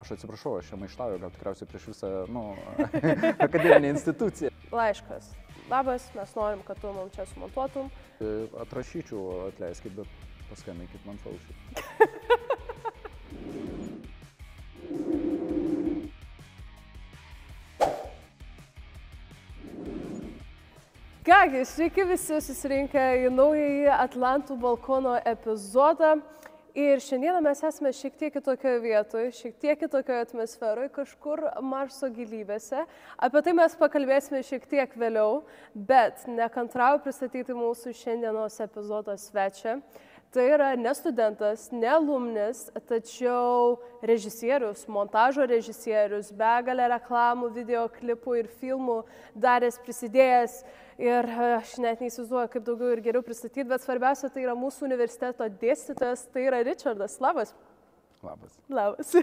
Aš atsiprašau, aš čia maištauju, gal tikriausiai prieš visą, akademinę instituciją. Laiškas. Labas, mes norim, kad tu mums čia sumontuotum. Atrašyčiau, atleiskit, bet paskambinkit man sausiu. Kągi, sveiki visi susirinkę į naująjį Atlantų balkono epizodą. Ir šiandieną mes esame šiek tiek kitokioje vietoje, šiek tiek kitokioje atmosferoje, kažkur Marso gilybėse. Apie tai mes pakalbėsime šiek tiek vėliau, bet nekantrauju pristatyti mūsų šiandienos epizodo svečią. Tai yra ne studentas, ne alumnis, tačiau režisierius, montažo režisierius, begalę reklamų, videoklipų ir filmų daręs, prisidėjęs. Ir aš net neįsivaizduoju, kaip daugiau ir geriau pristatyti, bet svarbiausia, tai yra mūsų universiteto dėstytojas, tai yra Richardas. Labas. Labas. Labas.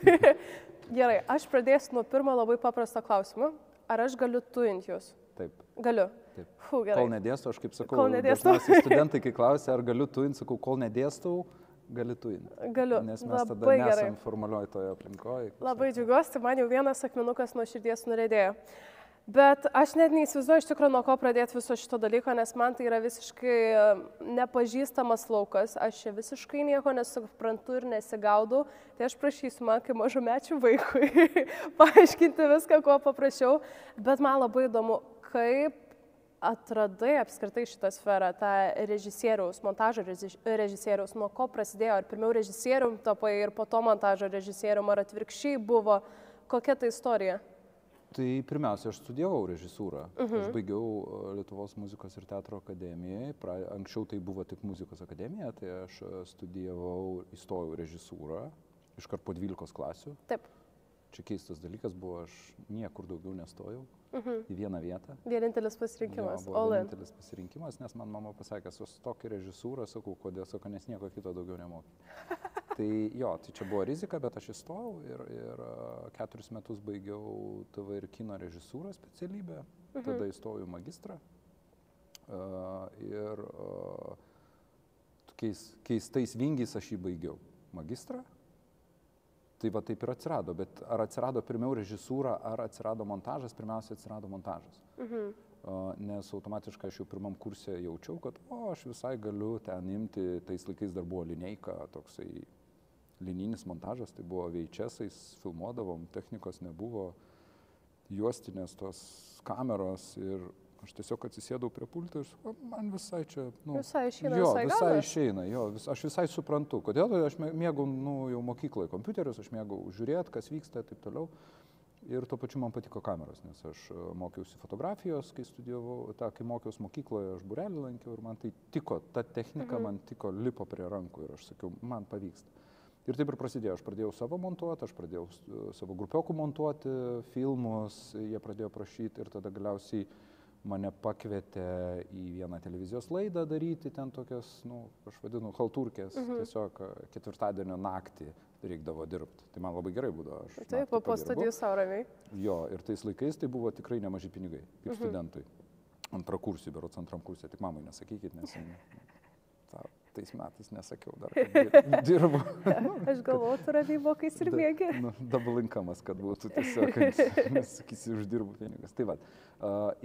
Gerai, aš pradėsiu nuo pirmo labai paprasto klausimo. Ar aš galiu tuinti jūs? Taip. Galiu. Taip. Gerai. Kol nedėstau, aš kaip sakau, dažniausiai studentai, kai klausia, ar galiu tuinti, sakau, kol nedėstau, gali tuinti. Galiu. Nes mes labai tada nesam gerai. Formalioj toje aplinkoje. Labai džiugiuosi, man jau vienas akmenukas nuo širdies nuriedėjo. Bet aš net neįsivaizduoju iš tikrųjų, nuo ko pradėti viso šito dalyko, nes man tai yra visiškai nepažįstamas laukas. Aš čia visiškai nieko nesuprantu ir nesigaudau. Tai aš prašysiu man, kaip mažamečių vaikui, paaiškinti viską, ko paprašiau. Bet man labai įdomu, kaip atradai apskritai šitą sferą, tą režisieriaus, montažo režisieriaus, nuo ko prasidėjo. Ar pirmiau režisierium tapai ir po to montažo režisierium, ar atvirkščiai buvo, kokia ta istorija? Tai pirmiausia, aš studijavau režisūrą. Aš baigiau Lietuvos muzikos ir teatro akademiją. Anksčiau tai buvo tik muzikos akademija, tai aš studijavau, įstojau režisūrą iškart po 12 klasių. Taip. Čia keistas dalykas buvo, aš niekur daugiau nestojau į vieną vietą. Vienintelis pasirinkimas. Jo, buvo vienintelis pasirinkimas, nes man mama pasakė, sustok į režisūrą, sakau, kodėl, sakau, nes nieko kito daugiau nemoki. Tai jo, tai čia buvo rizika, bet aš įstojau ir 4 metus baigiau TV ir kino režisūros specialybę, tada įstojau į magistrą ir keistais vingiais aš jį baigiau magistrą. Tai va taip ir atsirado, bet ar atsirado pirmiau režisūra, ar atsirado montažas, pirmiausia atsirado montažas. Nes automatiškai aš jau pirmam kurse jaučiau, kad aš visai galiu ten imti, tais laikais dar buvo lineika, toksai linijinis montažas, tai buvo VHS-ais, filmuodavom, technikos nebuvo, juostinės tos kameros ir aš tiesiog atsisėdau prie pulto ir man visai čia, visai išeina, visai išeina, aš visai suprantu, kodėl aš mėgau, jau mokykloje kompiuterius, aš mėgau žiūrėti, kas vyksta ir taip toliau. Ir tuo pačiu man patiko kameros, nes aš mokiausi fotografijos, kai studijavau, kai mokiausi mokykloje, aš būrelį lankiau ir man tai tiko, ta technika man tiko, lipo prie rankų ir aš sakiau, man pavyksta. Ir taip ir prasidėjo, aš pradėjau savo montuoti, aš pradėjau savo grupiokų montuoti filmus, jie pradėjo prašyti ir tada galiausiai mane pakvietė į vieną televizijos laidą daryti, ten tokias, aš vadinu, halturkės, tiesiog ketvirtadienio naktį reikdavo dirbti. Tai man labai gerai būdavo. Taip, po studijų savo ramiai. Jo, ir tais laikais tai buvo tikrai nemaži pinigai, kaip studentui. Antrakursį, berods antram kursė, tik mamai nesakykit, nes tais metais nesakiau dar, kad dirbu. Aš galvoju, tu ramiai mokais ir mėgi. Double income'as, kad būtų tiesiog, nes sakysi, uždirbu pinigus. Tai va.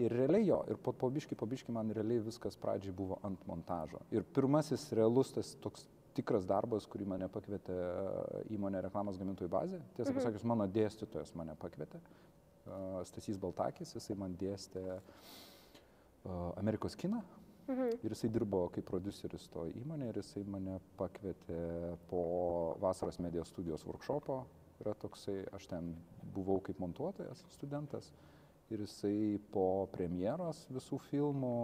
Ir realiai jo, ir po biškį man realiai viskas pradžiai buvo ant montažo. Ir pirmasis realus tas toks tikras darbas, kurį mane pakvietė įmonė Reklamos gamintojų bazė. Tiesą pasakius, mano dėstytojas mane pakvietė, Stasys Baltakis, jisai man dėstė Amerikos kiną. Ir jisai dirbo kaip prodiuseris to įmonė ir jisai mane pakvietė po Vasaros medijos studijos workshopo. Yra toksai, aš ten buvau kaip montuotojas, studentas. Ir jisai po premjeros visų filmų,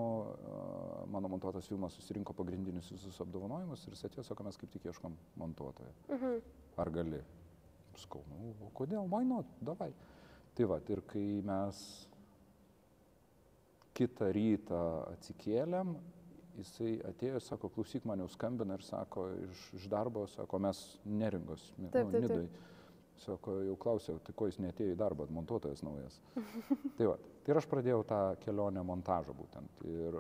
mano montuotas filmas susirinko pagrindinius visus apdovanojimus ir jis atėjo, sako, mes kaip tik ieškom montuotojo. Ar gali? Sakau, kodėl? Why not? Davai. Tai va, ir kai mes kitą rytą atsikėlėm, jisai atėjo, sako, klausyk, man jau skambina ir sako, iš darbo, sako, mes Neringos, Nidoj. Sako, jau klausiau, tai ko jis neatėjo į darbą, montuotojas naujas. Tai va, ir aš pradėjau tą kelionę montažo būtent. Ir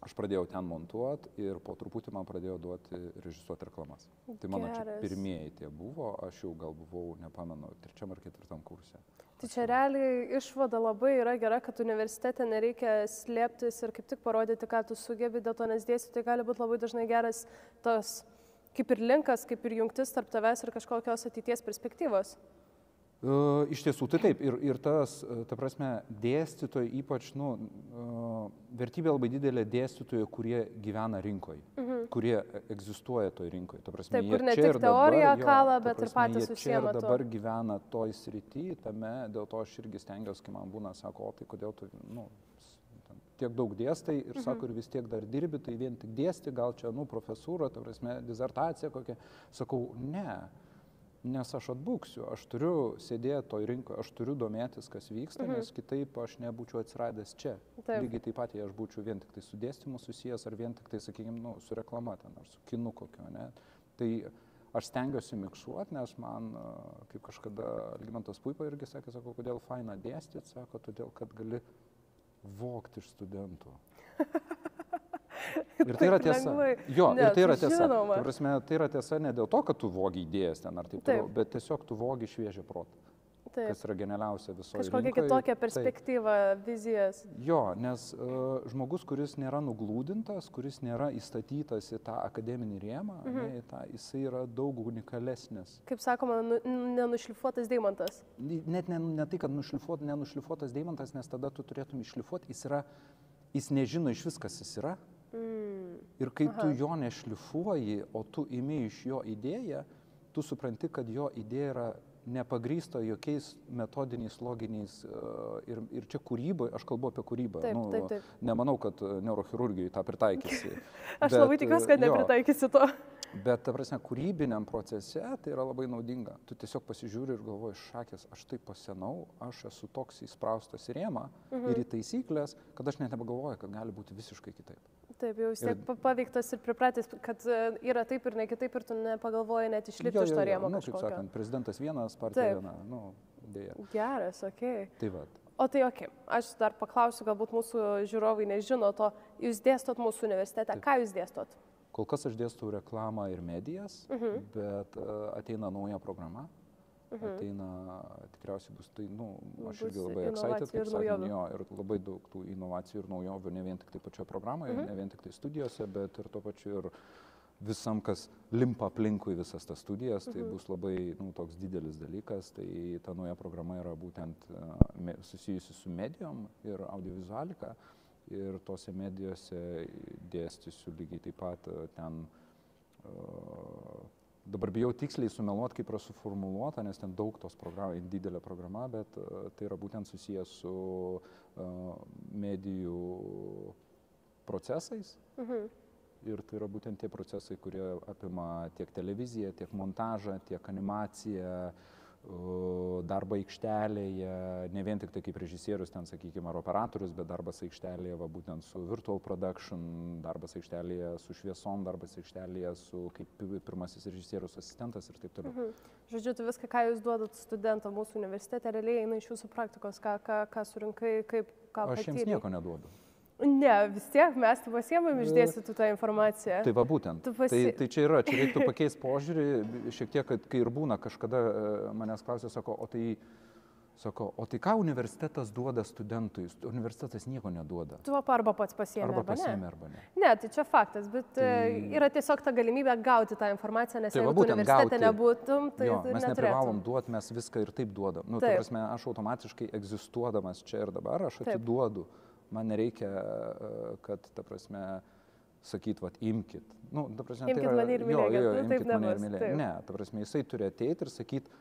aš pradėjau ten montuoti ir po truputį man pradėjo duoti režisuoti reklamas. Tai mano čia pirmieji tie buvo, aš jau gal buvau, nepamenu, 3 ar 4 kurse. Tai čia realiai išvada labai yra gera, kad universitete nereikia slėptis ir kaip tik parodyti, ką tu sugebi, dėl to nes dėstytojai gali būti labai dažnai geras tos kaip ir linkas, kaip ir jungtis tarp tavęs ir kažkokios ateities perspektyvos. Iš tiesų, tai taip. Ir tas, ta prasme, dėstytojai, ypač, vertybė labai didelė dėstytojai, kurie gyvena rinkoje, kurie egzistuoja toj rinkoje. Ta prasme, taip, kur ne tik teorija kala, bet ir patys užsiema to. Jie dabar gyvena toj srity, tame, dėl to aš irgi stengiuosi, kai man būna, sako, o tai kodėl tu, tiek daug dėstai ir sako, ir vis tiek dar dirbi, tai vien tik dėsti, gal čia, profesūra, ta prasme, disertacija kokia. Sakau, ne. Nes aš atbuksiu, aš turiu sėdėti toj rinkoje, aš turiu domėtis, kas vyksta, nes kitaip aš nebūčiau atsiradęs čia. Taip. Lygiai taip pat, jei aš būčiau vien tik tai su dėstymu susijęs, ar vien tik tai, sakykime, su reklama ten, ar su kinu kokiu, ne. Tai aš stengiuosi miksuoti, nes man, kaip kažkada Algimantas Puipa irgi sakė, sako, kodėl faina dėstyti, sako, todėl, kad gali vogti iš studentų. Ir tai yra tiesa. Jo, ir tai yra tiesa. Ta prasme, tai yra tiesa ne dėl to, kad tu vogi idėjas ten ar taip toliau, bet tiesiog tu vogi šviežią protą. Taip. Kas yra genialiausia visoje rinkoje. Kažkokia kitokia perspektyva, vizijas. Jo, nes žmogus, kuris nėra nuglūdintas, kuris nėra įstatytas į tą akademinį rėmą, jisai yra daug unikalesnis. Kaip sakoma, nenušlifuotas deimantas. Net ne tai, kad nenušlifuotas deimantas, nes tada tu turėtum iššlifuoti, jis nežino iš viskas jis yra. Ir kai tu jo nešlifuoji, o tu imi iš jo idėją, tu supranti, kad jo idėja yra nepagrįsta jokiais metodiniais, loginiais ir čia kūryboje, aš kalbu apie kūrybą. Taip. Nemanau, kad neurochirurgijai tą pritaikysi. Aš labai tikiuosi, kad nepritaikysi to. Bet, ta prasme, kūrybiniam procese tai yra labai naudinga. Tu tiesiog pasižiūri ir galvoji, šakės, aš taip pasenau, aš esu toks įspraustas į rėmą ir į taisyklės, kad aš net nebegalvoju, kad gali būti visiškai kitaip. Taip, jau vis tiek paveiktas ir pripratęs, kad yra taip ir ne kitaip ir tu nepagalvoji net išlipti iš to rėmo kažkokio. Kaip sakant, prezidentas vienas, partija viena, dėja. Geras, okei. Tai va. O tai okei, aš dar paklausiu, galbūt mūsų žiūrovai nežino to, jūs dėstot mūsų universitete, ką jūs dėstot? Kol kas aš dėstau reklamą ir medijas, bet ateina nauja programa, ateina, tikriausiai bus tai, aš irgi labai excited, kaip sakant, ir labai daug tų inovacijų ir naujovių, ne vien tik tai pačioje programoje, ne vien tik tai studijose, bet ir tuo pačiu ir visam, kas limpa aplinkui visas tas studijas, tai bus labai toks didelis dalykas, tai ta nauja programa yra būtent susijusi su medijom ir audiovizualika. Ir tose medijose dėstysiu lygiai taip pat ten, dabar bijau tiksliai sumeluoti, kaip yra suformuluota, nes ten daug tos programų, didelė programa, bet tai yra būtent susijęs su medijų procesais. Ir tai yra būtent tie procesai, kurie apima tiek televiziją, tiek montažą, tiek animaciją, darbą aikštelėje, ne vien tik tai kaip režisierius, ten, sakykime, ar operatorius, bet darbas aikštelėje, būtent su virtual production, darbas aikštelėje su šviesom, darbas aikštelėje su kaip pirmasis režisierius asistentas ir taip toliau. Žodžiu, tu viską, ką jūs duodat studentam mūsų universitete, realiai eina iš jūsų praktikos, ką surinkai, ką patyrei. Aš jiems nieko neduodu. Ne, vis tiek mes tu pasiemam išdėstyti tą informaciją. Tai va būtent. Tai čia yra, čia reiktų pakeisti požiūrį, šiek tiek, kai ir būna, kažkada manęs klausė, sako, o tai ką universitetas duoda studentui? Universitetas nieko neduoda. Tu arba pats pasiemi, arba ne. Ne, tai čia faktas, bet yra tiesiog ta galimybė gauti tą informaciją, nes jeigu tu universitete nebūtum, tai mes neprivalom duoti, mes viską ir taip duodam. Ta prasme, aš automatiškai egzistuodamas čia ir dabar, aš atiduodu. Man nereikia, kad, ta prasme, sakyt, imkit. Ta prasme, imkit mane ir mylėkit. Imkit mane ir mylėkit. Ne, ta prasme, jisai turi ateiti ir sakyt,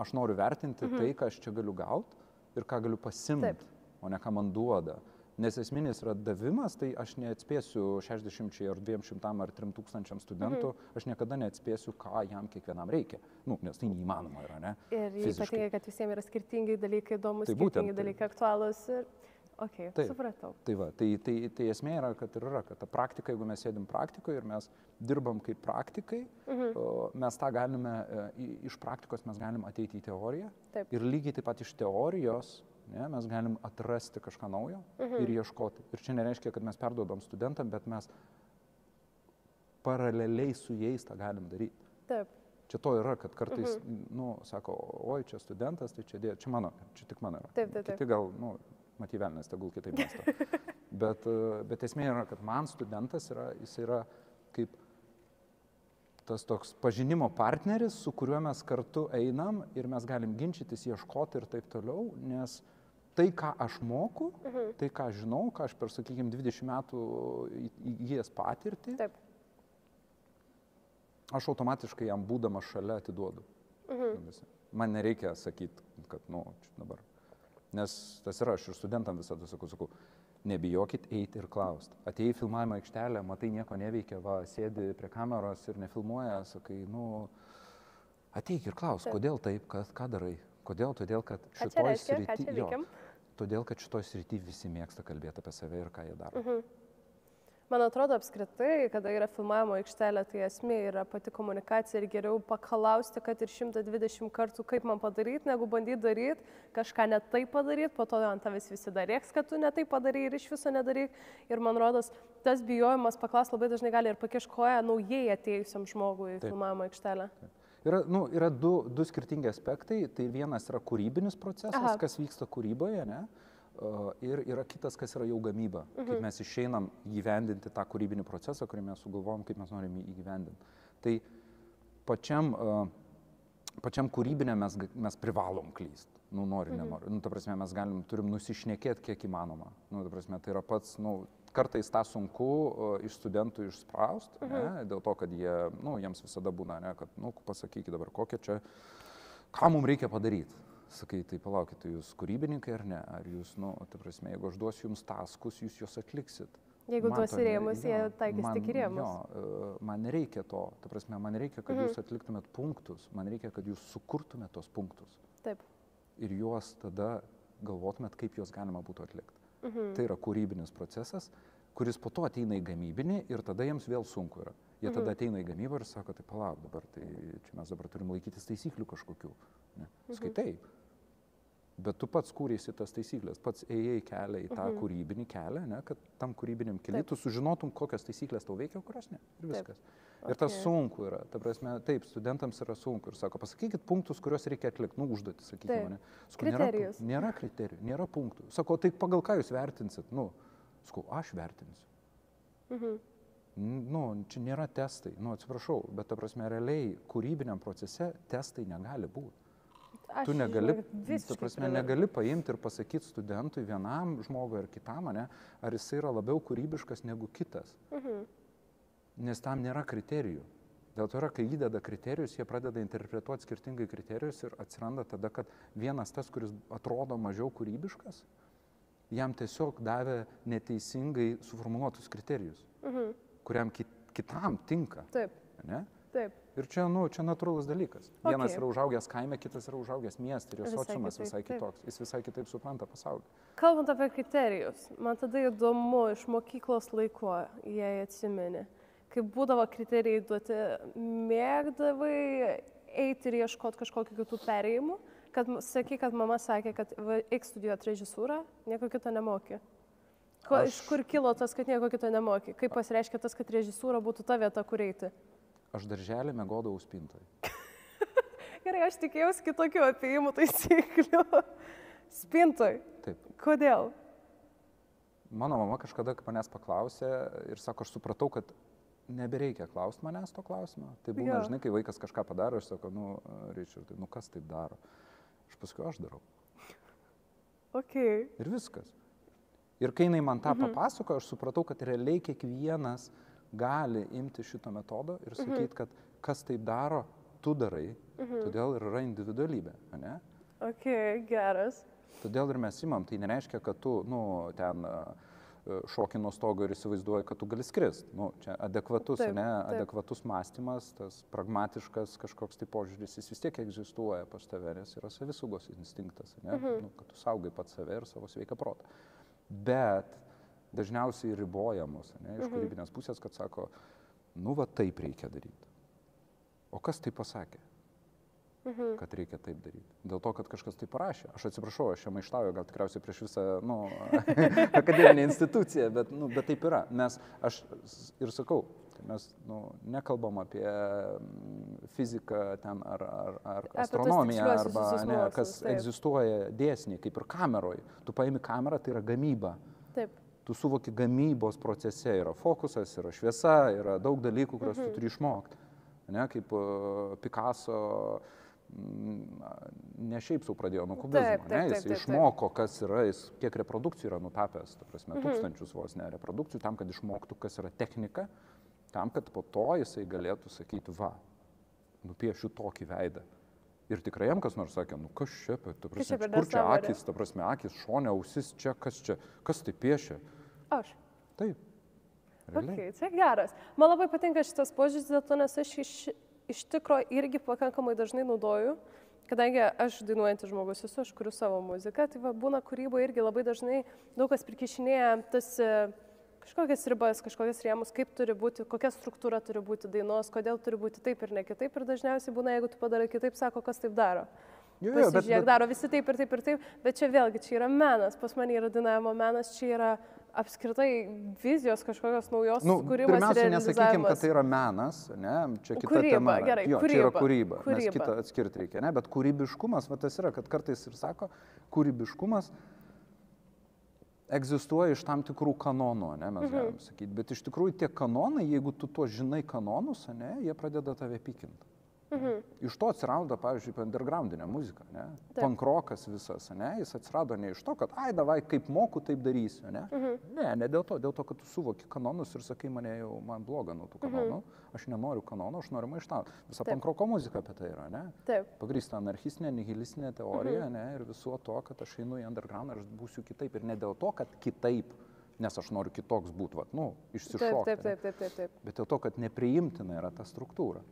aš noriu vertinti tai, ką aš čia galiu gauti ir ką galiu pasimti, o ne ką man duoda. Nes esminis yra davimas, tai aš neatspėsiu 60 ar 200 ar 3000 studentų, aš niekada neatspėsiu, ką jam kiekvienam reikia. Nes tai neįmanoma yra, ne? Ir ypatingai, kad visiems yra skirtingi dalykai įdomus, skirtingi dalykai aktualūs. Ok, supratau. Tai esmė yra, kad ta praktika, jeigu mes sėdim praktikoje ir mes dirbam kaip praktikai, mes tą galime, iš praktikos mes galim ateiti į teoriją ir lygiai taip pat iš teorijos ne, mes galim atrasti kažką naujo ir ieškoti. Ir čia nereiškia, kad mes perduodam studentam, bet mes paraleliai su jais tą galim daryti. Taip. Čia to yra, kad kartais, sako, oi, čia studentas, tai čia tik mano yra. Taip. Kiti gal, matyt, velnės, tegul kitaip mąsto. Bet esmė yra, kad man studentas jis yra kaip tas toks pažinimo partneris, su kuriuo mes kartu einam ir mes galim ginčytis, ieškoti ir taip toliau, nes tai, ką aš moku, tai, ką aš žinau, ką aš per, sakykime, 20 metų įgijęs patirtį, Taip. aš automatiškai jam būdamas šalia atiduodu. Man nereikia sakyti, kad, čia dabar. Nes tas yra, aš ir studentam visada sakau, nebijokit eiti ir klausti. Atėjai į filmavimo aikštelę, matai, nieko neveikia, sėdi prie kameros ir nefilmuoja, sakai, ateik ir klaus, kodėl taip, ką darai. Kodėl? Todėl, kad šitoj srity visi mėgsta kalbėti apie save ir ką jie daro. Man atrodo apskritai, kada yra filmavimo aikštelė, tai esmė yra pati komunikacija ir geriau paklausti, kad ir 120 kartų, kaip man padaryti, negu bandyti daryti, kažką ne taip padaryti, po to ant tavęs visi darėks, kad tu ne taip padarai ir iš viso nedaryk. Ir man rodos, tas bijojimas paklausti labai dažnai gali ir pakiškoja naujai atėjusiam žmogui į filmavimo aikštelę. Yra du skirtingi aspektai. Tai vienas yra kūrybinis procesas, kas vyksta kūryboje, ne? Ir yra kitas, kas yra jau gamyba, kaip mes išeinam įgyvendinti tą kūrybinį procesą, kurį mes sugalvojom, kaip mes norim įgyvendinti. Tai pačiam kūrybinė mes privalom klysti, nori, nenori. Ta prasme, mes turim nusišnekėti kiek įmanoma. Ta prasme, tai yra pats, kartais tą sunku iš studentų išspraust, dėl to, kad jiems visada būna, ne, kad, pasakykit dabar, ką mums reikia padaryti. Sakai, tai palaukit, tai jūs kūrybininkai ar ne? Ar jūs, ta prasme, jeigu aš duosiu jums taskus, jūs juos atliksit. Jeigu duosi rėmus, jie taikys tik rėmus. Man nereikia to. Ta prasme, man nereikia, kad jūs atliktumėt punktus. Man reikia, kad jūs sukurtumėt tos punktus. Taip. Ir juos tada galvotumėt, kaip juos galima būtų atlikti. Tai yra kūrybinis procesas, kuris po to ateina į gamybinį ir tada jiems vėl sunku yra. Jie tada ateina į gamybą ir sako, tai palauk dabar, tai čia mes dabar turim laikytis taisyklių kažkokių. Sakai, taip. Bet tu pats kūrėsi tas taisyklės, pats ėjai kelią į tą kūrybinį kelią, ne, kad tam kūrybiniam keliui tu sužinotum, kokios taisyklės tau veikia, kurios ne. Ir viskas. Ir tas sunku yra. Ta prasme, taip, studentams yra sunku. Ir sako, pasakykit punktus, kuriuos reikia atlikti, užduoti, sakykime. Kriterijus. Nėra kriterijų, nėra punktų. Sako, tai pagal ką jūs vertinsit? Sakau, aš vertinsiu. Čia nėra testai. Atsiprašau, bet ta prasme, realiai kūrybiniam procese testai negali būti. Tu negali paimti ir pasakyti studentui vienam žmogui ar kitam, ar jisai yra labiau kūrybiškas negu kitas. Nes tam nėra kriterijų. Dėl to yra, kai įdeda kriterijus, jie pradeda interpretuoti skirtingai kriterijus ir atsiranda tada, kad vienas tas, kuris atrodo mažiau kūrybiškas, jam tiesiog davė neteisingai suformuoluotus kriterijus, kuriam kitam tinka. Taip. Ne? Taip. Ir čia natūralus dalykas. Vienas yra užaugęs kaime, kitas yra užaugęs mieste ir jo sociumas visai kitoks. Jis visai kitaip supranta pasaulį. Kalbant apie kriterijus, man tada įdomu iš mokyklos laiko, jei atsimeni, kaip būdavo kriterijai duoti, mėgdavai eiti ir ieškoti kažkokių kitų perėjimų, kad sakai, kad mama sakė, kad eik studijuoti režisūrą, nieko kito nemoki. Iš kur kilo tas, kad nieko kito nemoki? Kaip pasireiškia tas, kad režisūra būtų ta vieta, kur eiti? Aš darželį miegodavau spintoj. Gerai, aš tikėjausi kitokių apėjimų taisyklių. Spintoj? Taip. Kodėl? Mano mama kažkada manęs paklausė ir sako, aš supratau, kad nebereikia klausti manęs to klausimo. Tai būna, žinai, kai vaikas kažką padaro, aš sako, Ričardai, kas taip daro? Aš paskui aš darau. Okay. Ir viskas. Ir kai jinai man tą papasako, aš supratau, kad realiai kiekvienas gali imti šito metodo ir sakyti, kad kas taip daro, tu darai, todėl ir yra individualybė, ne? Ok, geras. Todėl ir mes imam, tai nereiškia, kad tu, ten šoki nuo stogo ir įsivaizduoji, kad tu gali skrist. Čia adekvatus, adekvatus mąstymas, tas pragmatiškas kažkoks tai požiūris, jis vis tiek egzistuoja pas tave, nes yra savisaugos instinktas, ne? Kad tu saugai pats save ir savo sveiką protą. Bet dažniausiai ribojamus, iš kūrybinės pusės, kad sako, va taip reikia daryti. O kas tai pasakė? kad reikia taip daryti. Dėl to, kad kažkas tai parašė. Aš atsiprašau, aš čia maištauju, gal tikriausiai prieš visą akademinę instituciją, bet taip yra. Nes aš ir sakau, tai mes nekalbam apie fiziką ten ar astronomiją, arba kas egzistuoja dėsniai, kaip ir kameroje. Tu paimi kamerą, tai yra gamyba. Taip. Tu suvoki gamybos procese, yra fokusas, yra šviesa, yra daug dalykų, kuriuos tu turi išmokti. Kaip Picasso ne šiaip sau pradėjo nuo kubizmo, jis išmoko, kas yra, jis kiek reprodukcijų yra nutapęs, ta prasme, tūkstančius vos ne reprodukcijų, tam, kad išmoktų, kas yra technika, tam, kad po to jisai galėtų sakyti, va, nupiešiu tokį veidą. Ir tikrai jam kas nors sakė, kas čia, ta prasme, kur čia akis, ta prasme, akis, šone, ausis, čia, kas tai piešia? Aš. Taip. Okay, čia geras. Man labai patinka šitas požiūris, dėl to, nes aš iš tikro irgi pakankamai dažnai naudoju, kadangi aš dainuojantis žmogus esu, aš kuriu savo muziką, tai va, būna kūryba irgi labai dažnai daug kas prikišinėja tas kažkokias ribas, kažkokias rėmus, kaip turi būti, kokia struktūra turi būti dainos, kodėl turi būti taip ir ne kitaip. Ir dažniausiai būna, jeigu tu padarai kitaip, sako, kas taip daro. Pasižiūrėk, daro visi taip ir taip ir taip, bet čia vėlgi, čia yra menas, pas mane yra dainavimo menas, čia yra apskritai vizijos kažkokios naujos kūrimas ir realizavimas. Pirmiausia, nesakykim, kad tai yra menas, ne, čia kita tema. Gerai, jo, čia yra kūryba, nes kitą atskirti reikia, ne, bet kūrybiškumas, va tas yra, kad kartais ir sako, kūrybiškumas egzistuoja iš tam tikrų kanonų, ne, mes galim sakyti, bet iš tikrųjų tie kanonai, jeigu tu to žinai kanonus, ne, jie pradeda tave pykinti. Iš to atsirado, pavyzdžiui, undergroundinė muzika, ne? Pankrokas visas, ne? Jis atsirado ne iš to, kad, ai, davai, kaip moku, taip darysiu, ne? Ne dėl to, kad tu suvoki kanonus ir sakai, man bloga nuo tų kanonų, aš nenoriu kanonų, aš noriu maištauti. Visa pankroko muzika apie tai yra, ne? Taip. Pagrįsta anarchistinė, nihilistinė teorija, ne? Ir visuo to, kad aš einu į underground ir aš būsiu kitaip. Ir ne dėl to, kad kitaip, nes aš noriu kitoks būti, išsišokti. Taip. Bet dėl to, kad nepriimtina yra ta struktūra.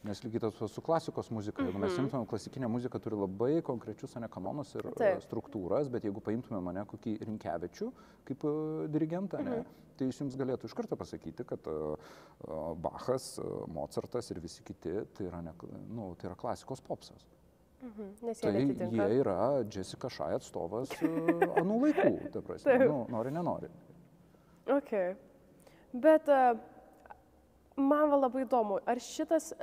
Nes lygiai tas su klasikos muzika, jeigu mes imtumėm, klasikinė muzika turi labai konkrečius kanonus ir struktūras, bet jeigu paimtumėm mane kokį Rinkevičių kaip dirigentą, tai jis jums galėtų iš karto pasakyti, kad Bachas, Mozartas ir visi kiti tai yra klasikos popsas. Tai jie yra Jessica Shy atstovas anų laikų, ta prasme, nori, nenori. Ok, bet man labai įdomu, ar šitas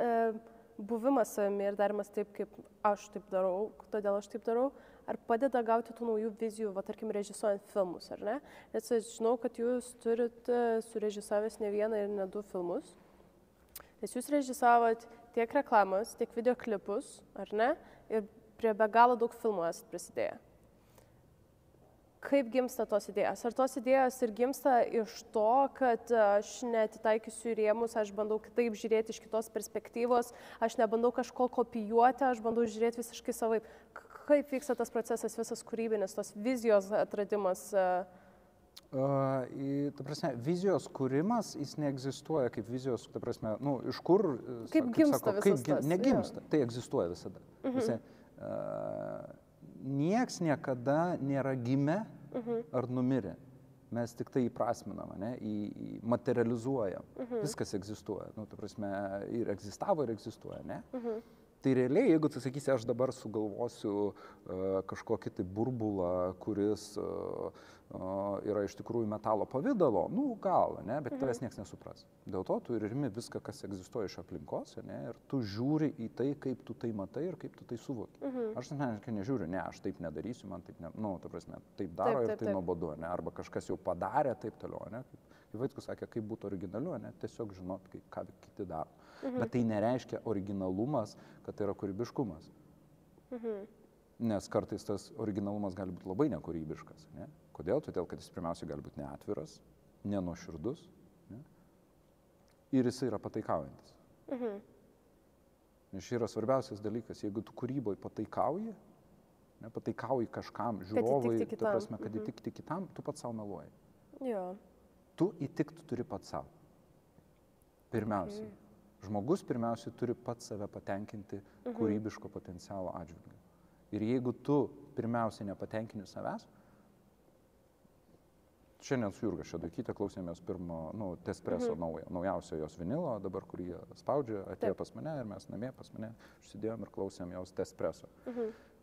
buvimas savimi ir darimas taip, kaip aš taip darau, todėl aš taip darau, ar padeda gauti tų naujų vizijų, tarkim, režisuojant filmus, ar ne? Nes aš žinau, kad jūs turite surežisavęs ne vieną ir ne du filmus, nes jūs režisavot tiek reklamas, tiek videoklipus, ar ne? Ir prie be galo daug filmų esate prisidėję. Kaip gimsta tos idėjos? Ar tos idėjos ir gimsta iš to, kad aš neatitaikysiu į rėmus, aš bandau kitaip žiūrėti iš kitos perspektyvos, aš nebandau kažko kopijuoti, aš bandau žiūrėti visiškai savaip. Kaip vyksta tas procesas, visas kūrybinis, tos vizijos atradimas? Ta prasme, vizijos kūrimas, jis neegzistuoja kaip vizijos, ta prasme, iš kur... Kaip gimsta visas tas? Negimsta, tai egzistuoja visada. Nieks niekada nėra gimę ar numirę. Mes tik tai įprasminam, materializuojam. Viskas egzistuoja. Ta prasme, ir egzistavo, ir egzistuoja, ne? Tai realiai, jeigu tu sakysi, aš dabar sugalvosiu kažkokį tai burbulą, kuris yra iš tikrųjų metalo pavidalo, gal, ne, bet tavęs nieks nesupras. Dėl to tu ir imi viską, kas egzistuoja iš aplinkos, ne, ir tu žiūri į tai, kaip tu tai matai ir kaip tu tai suvoki. Aš asmeniškai nežiūriu, ne, aš taip nedarysiu, man taip, ta prasme, taip daro ir tai nuobodu, ne, arba kažkas jau padarė, taip toliau, ne. Kaip Vaitkus sakė, kaip būtų originaliu, ne, tiesiog žinot, ką kiti daro. Bet tai nereiškia originalumas, kad tai yra kūrybiškumas. Nes kartais tas originalumas gali būti labai nekūrybiškas. Ne? Kodėl? Todėl, kad jis pirmiausia gali būti neatviras, nenuoširdus, ne? Ir jis yra pataikaujantis. Nes čia yra svarbiausias dalykas, jeigu tu kūryboje pataikauji, pataikauji kažkam, žiūrovui, ta prasme, kad įtikti kitam, tu pats savo meluoji. Tu įtikti turi pats savo. Pirmiausiai. Žmogus pirmiausiai turi pats save patenkinti kūrybiško potencialo atžvilgiu. Ir jeigu tu pirmiausiai nepatenkini savęs, Šiandien su Jurga Šeduikyte klausėmės pirmo, Tespresso naujausio jos vinilo, dabar kur jie spaudžia, atėjo pas mane ir mes namie pas mane užsidėjom ir klausėm jos Tespresso,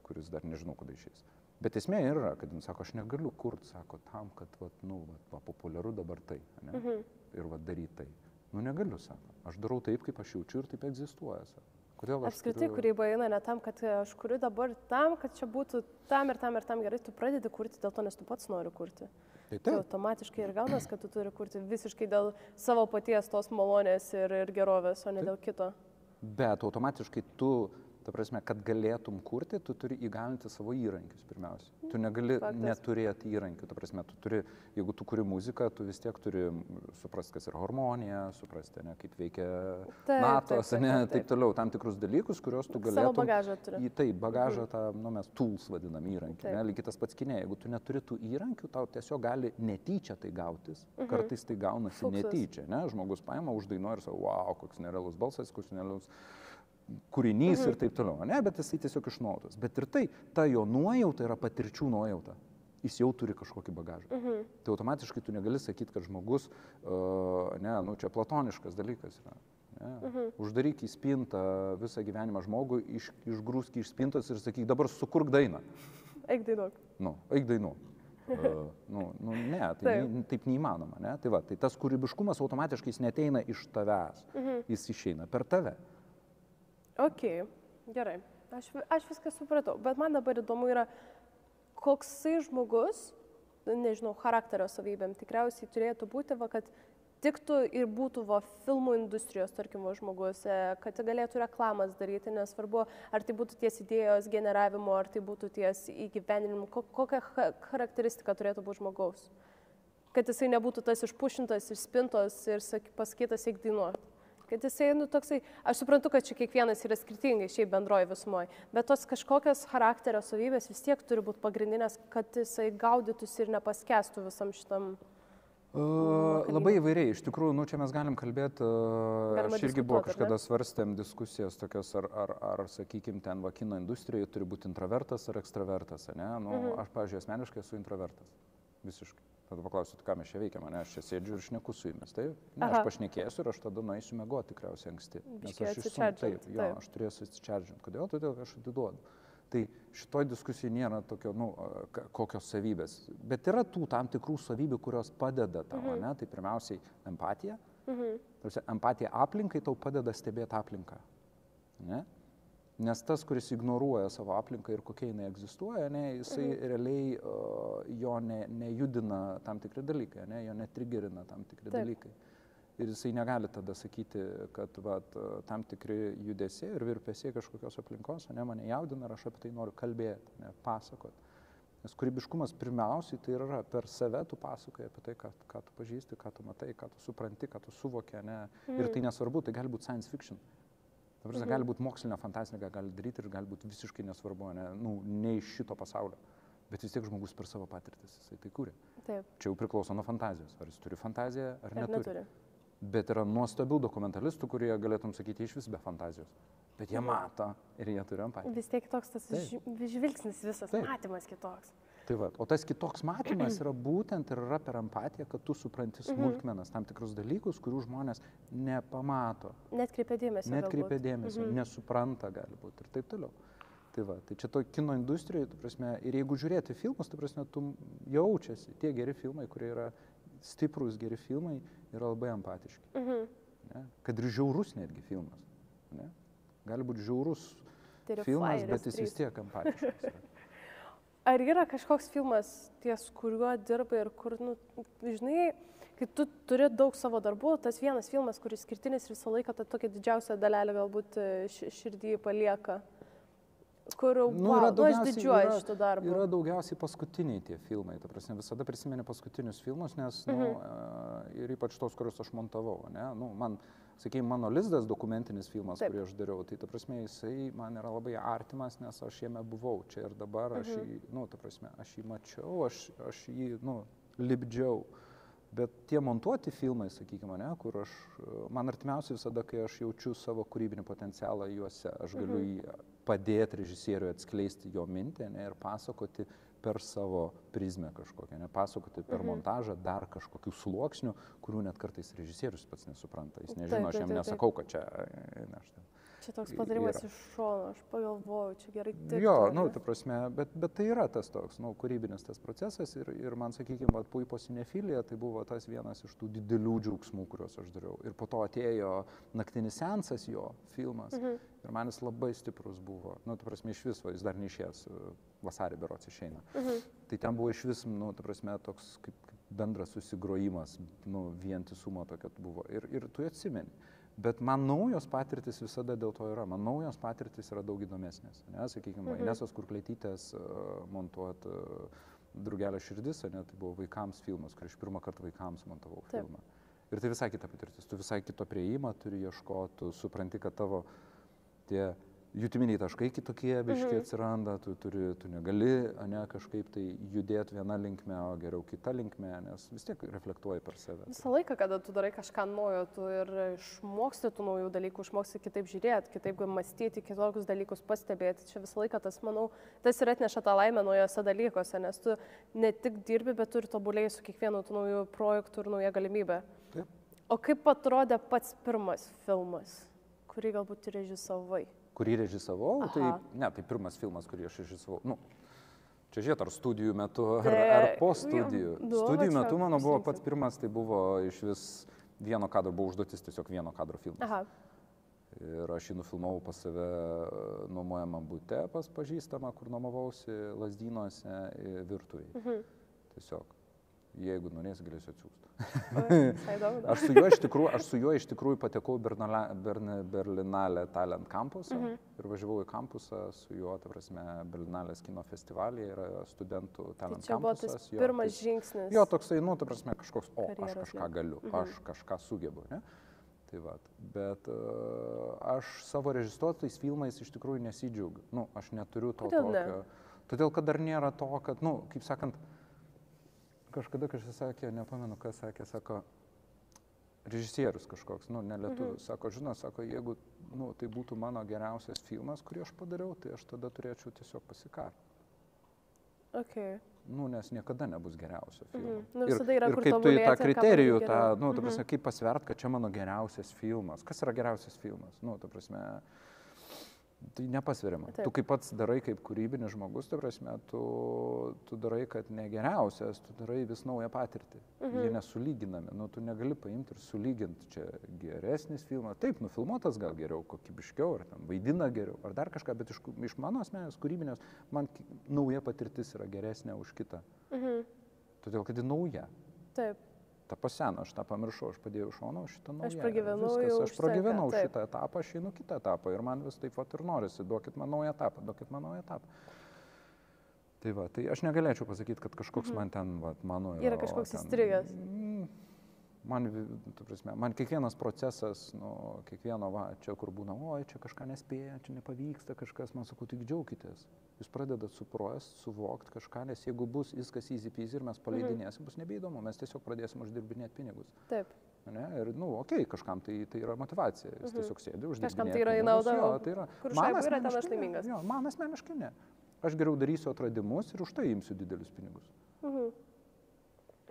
kuris dar nežinau, kada išeis. Bet esmė yra, kad jis sako, aš negaliu kurti, sako, tam, kad populiaru dabar tai, ne? Ir daryti tai. Negaliu, sako, aš darau taip, kaip aš jaučiu ir taip egzistuoja, sako. Apskritai, kūryba eina ne tam, kad aš kuriu dabar tam, kad čia būtų tam ir tam ir tam gerai, tu pradedi kurti dėl to, nes tu pats nori kurti. Tai automatiškai ir gaunas, kad tu turi kurti visiškai dėl savo paties tos malonės ir gerovės, o ne dėl kito. Bet automatiškai tu, ta prasme, kad galėtum kurti, tu turi įgalinti savo įrankius pirmiausia. Tu negali neturėti įrankių, ta prasme, tu turi, jeigu tu kuri muziką, tu vis tiek turi suprasti, kas yra harmonija, suprasti, ne, kaip veikia natos, taip toliau, tam tikrus dalykus, kuriuos tu galėtum. Savo bagažą turi. Taip, bagažą, mes tools vadinam įrankį, ne, lygiai tas pats kine, jeigu tu neturi tų įrankių, tau tiesiog gali netyčia tai gautis, kartais tai gaunasi netyčia, ne, žmogus paima, uždainuoja ir sako, wow, koks nerealus balsas, koks nerealus kūrinys ir taip toliau, ne, bet jisai tiesiog išnaudotas. Bet ir tai, ta jo nuojauta yra patirčių nuojauta. Jis jau turi kažkokį bagažą. Tai automatiškai tu negali sakyti, kad žmogus, čia platoniškas dalykas yra. Ne? Uždaryk į spintą visą gyvenimą žmogų, išgrūsk iš spintos ir sakyk, dabar sukurk dainą. Eik dainuok. Eik dainuok. Ne, tai taip neįmanoma. Ne? Tai tas kūrybiškumas automatiškai jis neteina iš tavęs, jis išeina per tave. Ok, gerai, aš viską supratau, bet man dabar įdomu yra, koksai žmogus, nežinau, charakterio savybėm tikriausiai turėtų būti, kad tiktų ir būtų filmų industrijos, tarkim, žmogus, kad galėtų reklamas daryti, nesvarbu, ar tai būtų ties idėjos generavimo, ar tai būtų ties įgyvendinimu, kokia charakteristika turėtų būti žmogaus, kad jisai nebūtų tas išpušintas iš spintos ir pasakytas eik dainuoti. Kad jisai, toksai, aš suprantu, kad čia kiekvienas yra skirtingai šiaip bendroji visumoje, bet tos kažkokios charakterio savybės vis tiek turi būti pagrindinės, kad jisai gaudytųsi ir nepaskestų visam šitam. Labai įvairiai, iš tikrųjų, čia mes galim kalbėti, aš irgi buvo kažkada svarstėm diskusijas tokios, ar sakykime, ten kino industrijoje turi būti introvertas ar ekstravertas, ne? Aš, pavyzdžiui, asmeniškai esu introvertas, visiškai. Tada paklausiu, ką mes čia veikiame, ne, aš čia sėdžiu ir šneku su jumis, taip? Ne, aš pašnekėsiu ir aš tada nueisiu miegoti tikriausiai anksti. Nes aš turėsiu atsičardžinti. Kodėl? Todėl, kad aš atiduodu. Tai šitoj diskusijai nėra tokio, kokios savybės, bet yra tų tam tikrų savybių, kurios padeda tau, ne? Tai pirmiausiai empatija. Empatija aplinkai tau padeda stebėti aplinką. Ne? Nes tas, kuris ignoruoja savo aplinką ir kokia jinai egzistuoja, jisai realiai jo nejudina tam tikri dalykai, jo netrigerina tam tikri dalykai. Ir jisai negali tada sakyti, kad tam tikri judesiai ir virpesiai kažkokios aplinkos mane jaudina ir aš apie tai noriu kalbėti, pasakoti. Nes kūrybiškumas pirmiausiai tai yra per save, tu pasakoji apie tai, ką tu pažįsti, ką tu matai, ką tu supranti, ką tu suvoki. Ir tai nesvarbu, tai gali būti science fiction. Gali būti mokslinė fantastika, gali daryti ir gali būti visiškai nesvarbu, ne iš šito pasaulio. Bet vis tiek žmogus per savo patirtis, jisai tai kūrė. Čia jau priklauso nuo fantazijos. Ar jis turi fantaziją, ar neturi. Bet yra nuostabių dokumentalistų, kurie galėtum sakyti iš vis be fantazijos. Bet jie mato ir jie turi empatiją. Vis tiek kitoks tas žvilgsnis visas, matymas kitoks. Tai o tas kitoks matymas yra būtent ir yra per empatiją, kad tu supranti smulkmenas, tam tikrus dalykus, kurių žmonės nepamato. Netkreipia dėmesio, nesupranta gali būti ir taip toliau. Tai čia to kino industrijoje, ir jeigu žiūrėti filmus, tu jaučiasi tie geri filmai, kurie yra stiprus geri filmai, yra labai empatiški. Ne? Kad ir žiaurus netgi filmas. Ne? Gali būti žiaurus filmas, bet jis vis tiek empatiškas yra. Ar yra kažkoks filmas, ties kuriuo dirbai ir kur, žinai, kai tu turi daug savo darbų, tas vienas filmas, kuris skirtinis ir visą laiką tą tokią didžiausią dalelę galbūt širdį palieka, kur, aš didžiuoju šitų darbų. Yra daugiausiai paskutiniai tie filmai, visada prisimeni paskutinius filmus, nes, ir ypač tos, kuriuos aš montavau, ne, sakykime, mano Lizdas dokumentinis filmas, kurį aš dariau, tai jisai man yra labai artimas, nes aš jame buvau čia ir dabar, aš jį mačiau, aš jį, lipdžiau. Bet tie montuoti filmai, sakykime, kur man artimiausia visada, kai aš jaučiu savo kūrybinį potencialą juose, aš galiu padėti režisieriui atskleisti jo mintį ir pasakoti per savo prizmę kažkokią, nepasakoti per montažą dar kažkokių sluoksnių, kurių net kartais režisierius pats nesupranta. Jis nežino, aš jam nesakau, kad čia... Čia toks patarimas iš šono, aš pagalvoju, čia gerai tik. Jo, ta prasme, bet tai yra tas toks, kūrybinis tas procesas ir man, sakykime, Puipo cinefilija, tai buvo tas vienas iš tų didelių džiaugsmų, kuriuos aš dariau. Ir po to atėjo naktinis seansas jo filmas ir man jis labai stiprus buvo. Ta prasme, iš viso, jis dar neišėjęs, vasarį berods išeina. Tai ten buvo iš vis, ta prasme, toks kaip bendras susigrojimas, vientisumo tokia buvo. Ir tu atsimeni. Bet man naujos patirtis visada dėl to yra. Man naujos patirtis yra daug įdomesnės. Sakykime, Inesos Kurklaitytės montuot Drugelio širdis, tai buvo vaikams filmas, kur aš pirmą kartą vaikams montavau filmą. Ir tai visai kita patirtis. Tu visai kito prieimą turi ieškoti, tu supranti, kad tavo tie jutiminiai taškai kitokie biškiai atsiranda, tu negali kažkaip tai judėti vieną linkmę, o geriau kitą linkmę, nes vis tiek reflektuoji per save. Visą laiką, kada tu darai kažką naujo, tu ir išmoksti tų naujų dalykų, išmoksti kitaip žiūrėti, kitaip mąstyti, kitokius dalykus pastebėti. Čia visą laiką tas, manau, tas ir atneša tą laimę naujose dalykuose, nes tu ne tik dirbi, bet tu ir tobulėjai su kiekvienu tų naujų projektų ir nauja galimybė. Taip. O kaip atrodė pats pirmas filmas, kurį galbūt režisavai? Kurį režisavau, tai pirmas filmas, kurį aš režisavau. Čia žiūrėt, ar studijų metu, ar po studijų. Studijų metu mano buvo pats pirmas, tai buvo iš vis vieno kadro, buvo užduotis tiesiog vieno kadro filmas. Ir aš jį nufilmavau pas save nuomojamam bute, pas pažįstamą, kur nuomavausi Lazdynuose virtuviai. Tiesiog. Jeigu norės, galėsiu atsiųsti. Aš su juo iš tikrųjų patekau Berlinale Talent kampusą ir važiavau į kampusą su juo, ta prasme, Berlinalės kino festivalyje yra studentų Talent kampusas. Tai čia buvo tas pirmas žingsnis. Jo, toksai, ta prasme, kažkoks, aš kažką galiu, aš kažką sugebu, ne? Tai va, bet aš savo režisuotais filmais iš tikrųjų nesidžiaugiu. Aš neturiu to tokio. Todėl, kad dar nėra to, kad, kaip sakant, kažkada kažkas sakė, nepamenu, kas sakė, sako, režisierius kažkoks, ne lietuvis, sako, jeigu tai būtų mano geriausias filmas, kurį aš padariau, tai aš tada turėčiau tiesiog pasikarti. Nes niekada nebus geriausio filmo. Ir kaip tu į tą kriterijų, kaip pasvert, kad čia mano geriausias filmas. Kas yra geriausias filmas? Ta prasme, tai nepasveriama. Tu kaip pats darai kaip kūrybinis žmogus, ta prasme, tu darai, kad ne geriausias, tu darai vis naują patirtį. Jie nesulyginami, tu negali paimti ir sulyginti, čia geresnis filmas. Taip, nufilmuotas gal geriau, kokybiškiau, ar ten vaidina geriau, ar dar kažką, bet iš mano asmenės kūrybinės, man nauja patirtis yra geresnė už kitą. Todėl, kad ji nauja. Taip. Ta pasena, aš tą pamiršau, aš padėjau šoną, šitą naują. Aš pragyvenau šitą etapą, aš einu kitą etapą ir man vis taip ir norisi, duokit man naują etapą. Tai va, tai aš negalėčiau pasakyti, kad kažkoks man ten, mano yra kažkoks įstrigęs. Man kiekvienas procesas, kiekvieno, čia kur būna, čia kažką nespėja, čia nepavyksta kažkas, man sakau, tik džiaukitės. Jūs pradedat suvokti kažką, nes jeigu bus viskas easy peasy ir mes paleidinėsim, bus nebeįdomu, mes tiesiog pradėsim uždirbinėti pinigus. Taip. Ir, kažkam tai yra motivacija, jis tiesiog sėdi, uždirbinėti. Kažkam tai yra į naudą, kur šaibu yra, ten aš laimingas. Jo, man asmeniškai ne. Aš geriau darysiu atradimus ir už tai imsiu didelius pinigus.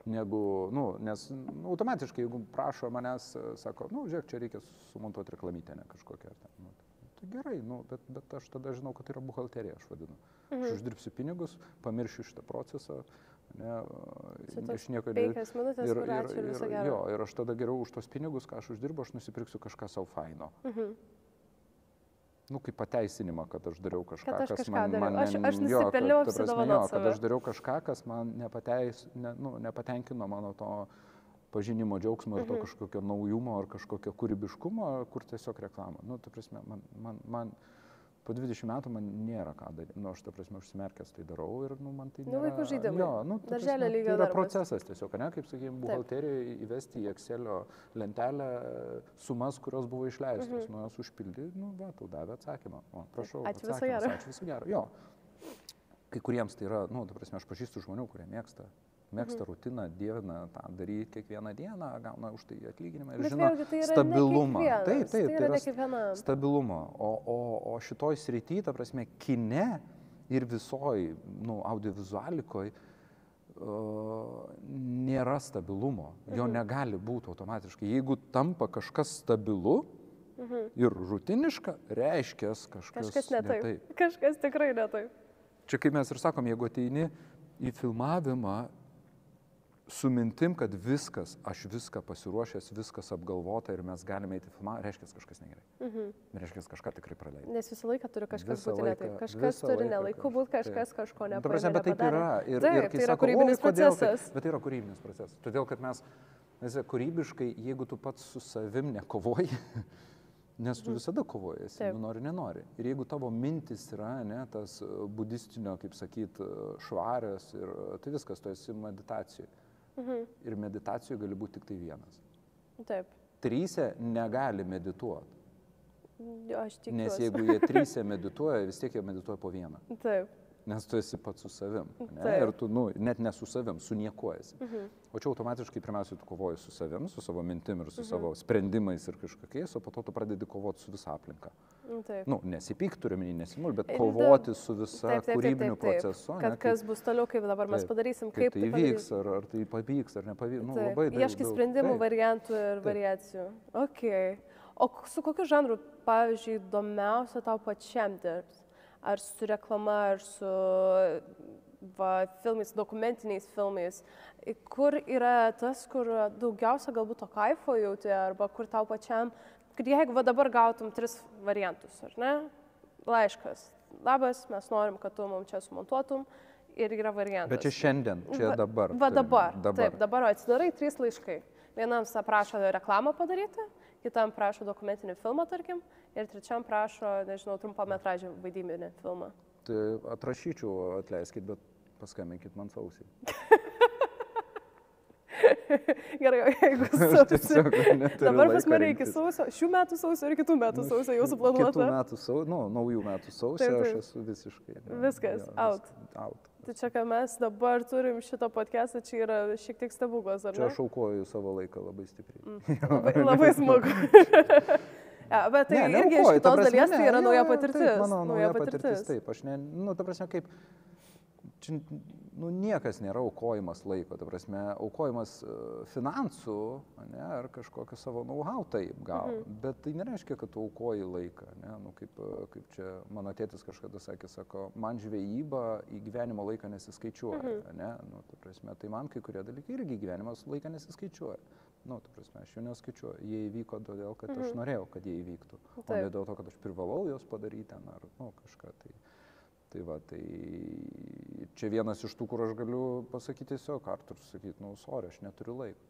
Negu, nes automatiškai, jeigu prašo manęs, sako, žiūrėk, čia reikia sumontuoti reklamytę, ne kažkokią. Tai gerai, bet aš tada žinau, kad tai yra buhalterija, aš vadinu. Aš uždirbsiu pinigus, pamiršiu šitą procesą, iš nieko ir aš tada geriau už tos pinigus, ką aš uždirbu, aš nusipirksiu kažką savo faino. Kaip pateisinimą, kad aš dariau kažką, kas man aš nusipelniau apsidovanoti save. Kad aš dariau kažką, kas man nepatenkino mano to pažinimo džiaugsmo ir to kažkokio naujumo ar kažkokio kūrybiškumo, kur tiesiog reklama. Ta prasme, man po 20 metų man nėra ką daryti. Aš, ta prasme, užsimerkęs tai darau ir man tai nėra... Vaikų žaidimai. Darželio lygio darbas. Tai yra procesas tiesiog, kaip sakykime, buhalterijoje įvesti į Excelio lentelę sumas, kurios buvo išleistos. Jas užpildė, tau davė atsakymą. Prašau, ačiū viso gero. Ačiū viso gero. Jo. Kai kuriems tai yra, ta prasme, aš pažįstu žmonių, kurie mėgsta rutiną, dievina tą daryti kiekvieną dieną, gauna už tai atlyginimą ir žino stabilumą. Taip, tai yra stabilumą. O šitoj srity, ta prasme, kine ir visoj, nu, audiovizualikoje nėra stabilumo. Jo negali būti automatiškai. Jeigu tampa kažkas stabilu ir rutiniška, reiškia kažkas ne taip. Kažkas tikrai ne taip. Čia kaip mes ir sakom, jeigu ateini į filmavimą su mintim, kad viskas, aš viską pasiruošęs, viskas apgalvota ir mes galime eiti filmavimą, reiškia kažkas negerai. Reiškia kažką tikrai praleidai. Nes visą laiką turi kažkas būti ne taip. Kažkas turi nelaiku būti, kažkas kažko nepadarė. Bet taip yra. Taip, tai yra kūrybinis procesas. Bet tai yra kūrybinis procesas. Todėl, kad mes kūrybiškai, jeigu tu pats su savim nekovoji, nes tu visada kovojasi, nori, nenori. Ir jeigu tavo mintis yra, ne, tas budistinio, kaip sakyt, švarios, ir tai viskas, tu esi meditacijoje. Ir meditacijoje gali būti tik tai vienas. Taip. Tryse negali medituoti. Aš tikiuosi. Nes jeigu jie tryse medituoja, vis tiek jie medituoja po vieną. Taip. Nes tu esi pats su savim. Ne? Ir tu, nu, net ne su savim, su niekuojasi. O čia automatiškai pirmiausia tu kovoji su savim, su savo mintim ir su savo sprendimais ir kažkokiais, o po to tu pradedi kovoti su visa aplinka. Taip. Nu, nesipyk, turiu nesimul, bet kovoti su visa kūrybiniu procesu. Kad kas bus toliau, kaip dabar mes padarysim, kaip tai vyks, ar tai pavyks, ar nepavyks. Nu, labai daug. Ieškai sprendimų, variantų ir variacijų. Okay. O su kokiu žanru, pavyzdžiui, įdomiausia tau pačiam dirbti? Ar su reklama, ar su filmais, dokumentiniais filmais? Kur yra tas, kur daugiausia galbūt to kaifo jauti, arba kur tau pačiam, kad jeigu dabar gautum 3 variantus, ar ne? Laiškas. Labas, mes norim, kad tu mums čia sumontuotum ir yra variantas. Bet čia šiandien, čia dabar. Dabar. Taip, dabar atsidarai 3 laiškai. Vienam prašo reklamą padaryti, kitam prašo dokumentinį filmą, tarkim, ir trečiam prašo, nežinau, trumpametražį vaidybinį filmą. Tai atrašyčiau, atleiskit, bet paskambinkit man sausį. Gerai, o jeigu sausį. Dabar pas mane iki sausio, šių metų sausio ir kitų metų sausio jau suplanuota. Kitų metų sausio, nu, naujų metų sausio, aš esu visiškai. Viskas, out. Tai čia, ką mes dabar turim šitą podcastą, čia yra šiek tiek stebuklas, ar ne? Čia aš aukoju savo laiką labai stipriai. Labai smagu. Bet tai irgi iš kitos dalies tai yra nauja patirtis. Mano nauja patirtis, taip. Aš ne, nu, ta prasme, kaip, čia, nu, niekas nėra aukojimas laiko, ta prasme, aukojimas finansų, ne, ar kažkokio savo know-how taip gal, bet tai nereiškia, kad tu aukoji laiką, ne, nu, kaip čia mano tėtis kažkada sakė, sako, man žvejyba į gyvenimo laiką nesiskaičiuoja, ne, nu, ta prasme, tai man kai kurie dalykai irgi gyvenimas laiką nesiskaičiuoja. Nu, ta prasme, aš jų neskaičiuoju, jie įvyko todėl, kad aš norėjau, kad jie įvyktų, o ne dėl to, kad aš privalau juos padaryti, ar, nu, kažką tai. Tai va, tai čia vienas iš tų, kur aš galiu pasakyti tiesiog, ar turiu sakyti, nu, sorry, aš neturiu laiko.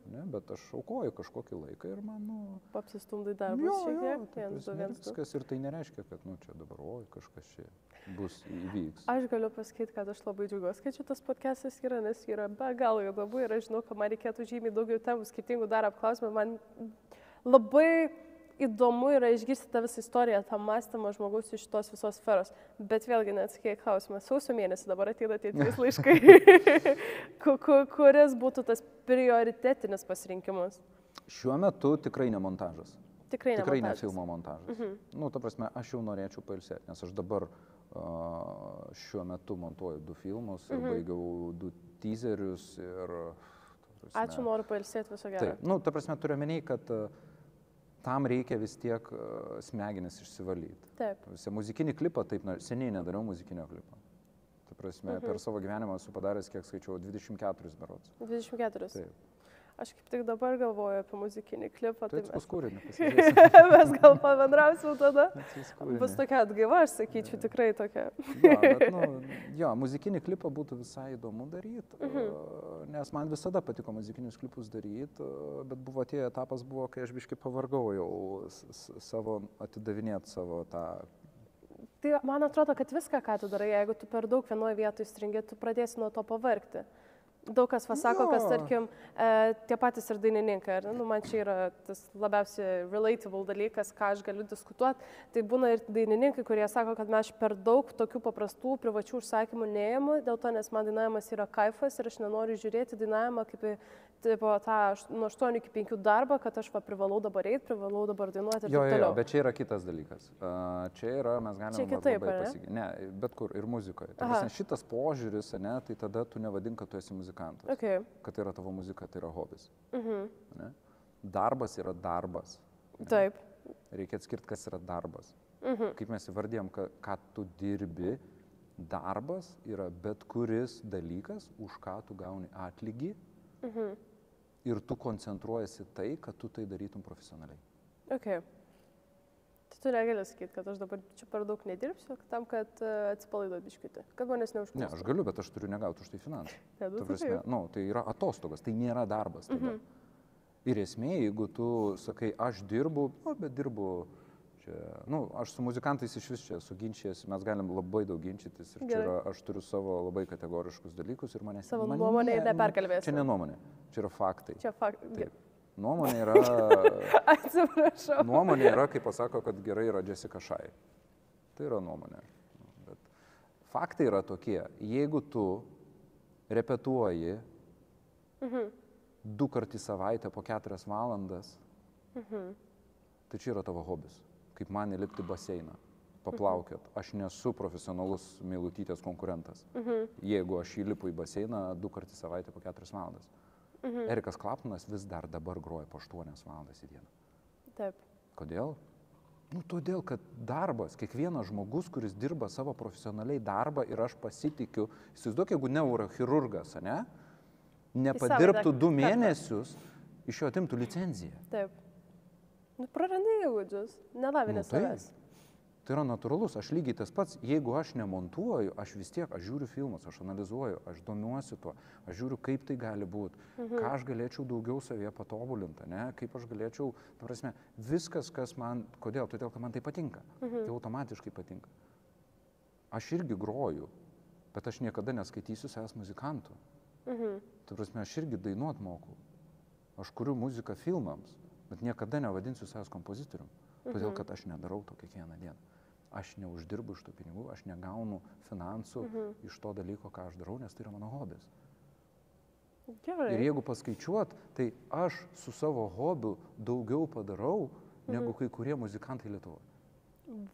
Ne, bet aš aukoju kažkokį laiką ir man, nu... Papsistumdai darbus šiek tiek, viskas ir tai nereiškia, kad, nu, čia dabar, oi, kažkas čia bus, įvyks. Aš galiu pasakyti, kad aš labai džiaugiuosi, kad šitas podcastas yra, nes yra be galo įdomu ir aš žinau, kad man reikėtų žymiai daugiau temų skirtingų dar apklausimų. Man labai įdomu yra išgirsti tą visą istoriją, tą mąstymą žmogaus iš tos visos sferos. Bet vėlgi neatsakė klausimą. Sausio mėnesį dabar ateina tie 3 laiškai. Kuris būtų tas prioritetinis pasirinkimas? Šiuo metu tikrai ne montažas. Tikrai ne filmo montažas. Nu, ta prasme, aš jau norėčiau pailsėti, nes aš dabar šiuo metu montuoju 2 filmus ir baigiau 2 teaserius ir... Ačiū, noriu pailsėti, viso gero. Taip, nu, ta prasme, turiu omeny, kad tam reikia vis tiek smegenis išsivalyti. Taip. Muzikinį klipą, taip, seniai nedariau muzikinio klipo. Ta prasme, per savo gyvenimą esu padaręs, kiek skaičiau, 24 berods. 24? Taip. Aš kaip tik dabar galvoju apie muzikinį klipą. Tai mes kūrinį pasižiūrėsim. Mes gal pabendrausim tada. Bus tokia atgaiva, aš sakyčiau, tikrai tokia. Jo, muzikinį klipą būtų visai įdomu daryti, nes man visada patiko muzikinius klipus daryti, bet buvo tie etapas, kai aš biškai pavargau jau savo atidavinėti savo tą... Tai man atrodo, kad viską, ką tu darai, jeigu tu per daug vienoje vietoje stringi, tu pradėsi nuo to pavargti. Daug kas pasako, Jo. kas, tarkim, tie patys ir dainininkai, ar ne? Nu, man čia yra tas labiausiai relatable dalykas, ką aš galiu diskutuoti. Tai būna ir dainininkai, kurie sako, kad mes per daug tokių paprastų privačių užsakymų neėmu, dėl to, nes man dainavimas yra kaifas ir aš nenoriu žiūrėti dainavimą kaip į tą nuo 8 iki 5 darbą, kad aš privalau dabar eiti, privalau dabar dainuoti ir taip toliau. Bet čia yra kitas dalykas. Čia yra, mes galime Čia kitaip, labai pasigyti. Ne, bet kur, ir muzikoje. Šitas požiūris, ne, tai tada tu nevadink, kad tu esi muzikantas. Okay. Kad tai yra tavo muzika, tai yra hobis. Ne? Darbas yra darbas. Ne? Taip. Reikia atskirti, kas yra darbas. Kaip mes įvardėjom, ką tu dirbi, darbas yra bet kuris dalykas, už ką tu gauni atlygį. Ir tu koncentruojasi tai, kad tu tai darytum profesionaliai. Okay. Tai tu negali sakyti, kad aš dabar čia per daug nedirbsiu, tam, kad atsipalaiduot biškutį, kad manęs neužklausytų. Ne, aš galiu, bet aš turiu negauti už tai finansų. Tai yra atostogas, tai nėra darbas. Ir esmė, jeigu tu sakai, aš dirbu, bet dirbu čia, aš su muzikantais iš vis čia suginčijęs, mes galim labai daug ginčytis ir čia yra, aš turiu savo labai kategoriškus dalykus ir manęs... Savo nuomonę neperkalbėsiu. Čia ne nuomonė, čia yra faktai. Čia faktai. Nuomonė yra... Atsiprašau. Nuomonė yra, kaip pasako, kad gerai yra Jessica Shai. Tai yra nuomonė. Bet faktai yra tokie, jeigu tu repetuoji 2 kartus į savaitę po 4 valandas, tai čia yra tavo hobis. Kaip man įlipti baseiną, paplaukiot. Aš nesu profesionalus Meilutytės konkurentas. Jeigu aš įlipu į baseiną 2 kartus į savaitę po 4 valandas. Erikas Klaptonas vis dar dabar groja po 8 valandas į dieną. Taip. Kodėl? Todėl, kad darbas, kiekvienas žmogus, kuris dirba savo profesionaliai darbą ir aš pasitikiu, įsivaizduok, jeigu neurochirurgas, nepadirbtų 2 mėnesius, iš jo atimtų licenciją. Taip. Prarandai įgūdžius, nelavinęs savęs. Tai yra natūralus, aš lygiai tas pats, jeigu aš nemontuoju, aš vis tiek, aš žiūriu filmus, aš analizuoju, aš domiuosi tuo, aš žiūriu, kaip tai gali būti, ką aš galėčiau daugiau savyje patobulinti, kaip aš galėčiau, ta prasme, viskas, kas man, kodėl, todėl, kad man tai patinka, tai automatiškai patinka. Aš irgi groju, bet aš niekada neskaitysiu savęs muzikantų. Ta prasme, aš irgi dainuot moku, aš kuriu muziką filmams, bet niekada nevadinsiu savęs kompozitorium, todėl, kad aš nedarau to kiekvieną dieną. Aš neuždirbu iš tų pinigų, aš negaunu finansų iš to dalyko, ką aš darau, nes tai yra mano hobis. Gerai. Ir jeigu paskaičiuot, tai aš su savo hobiu daugiau padarau, negu kai kurie muzikantai Lietuvoje.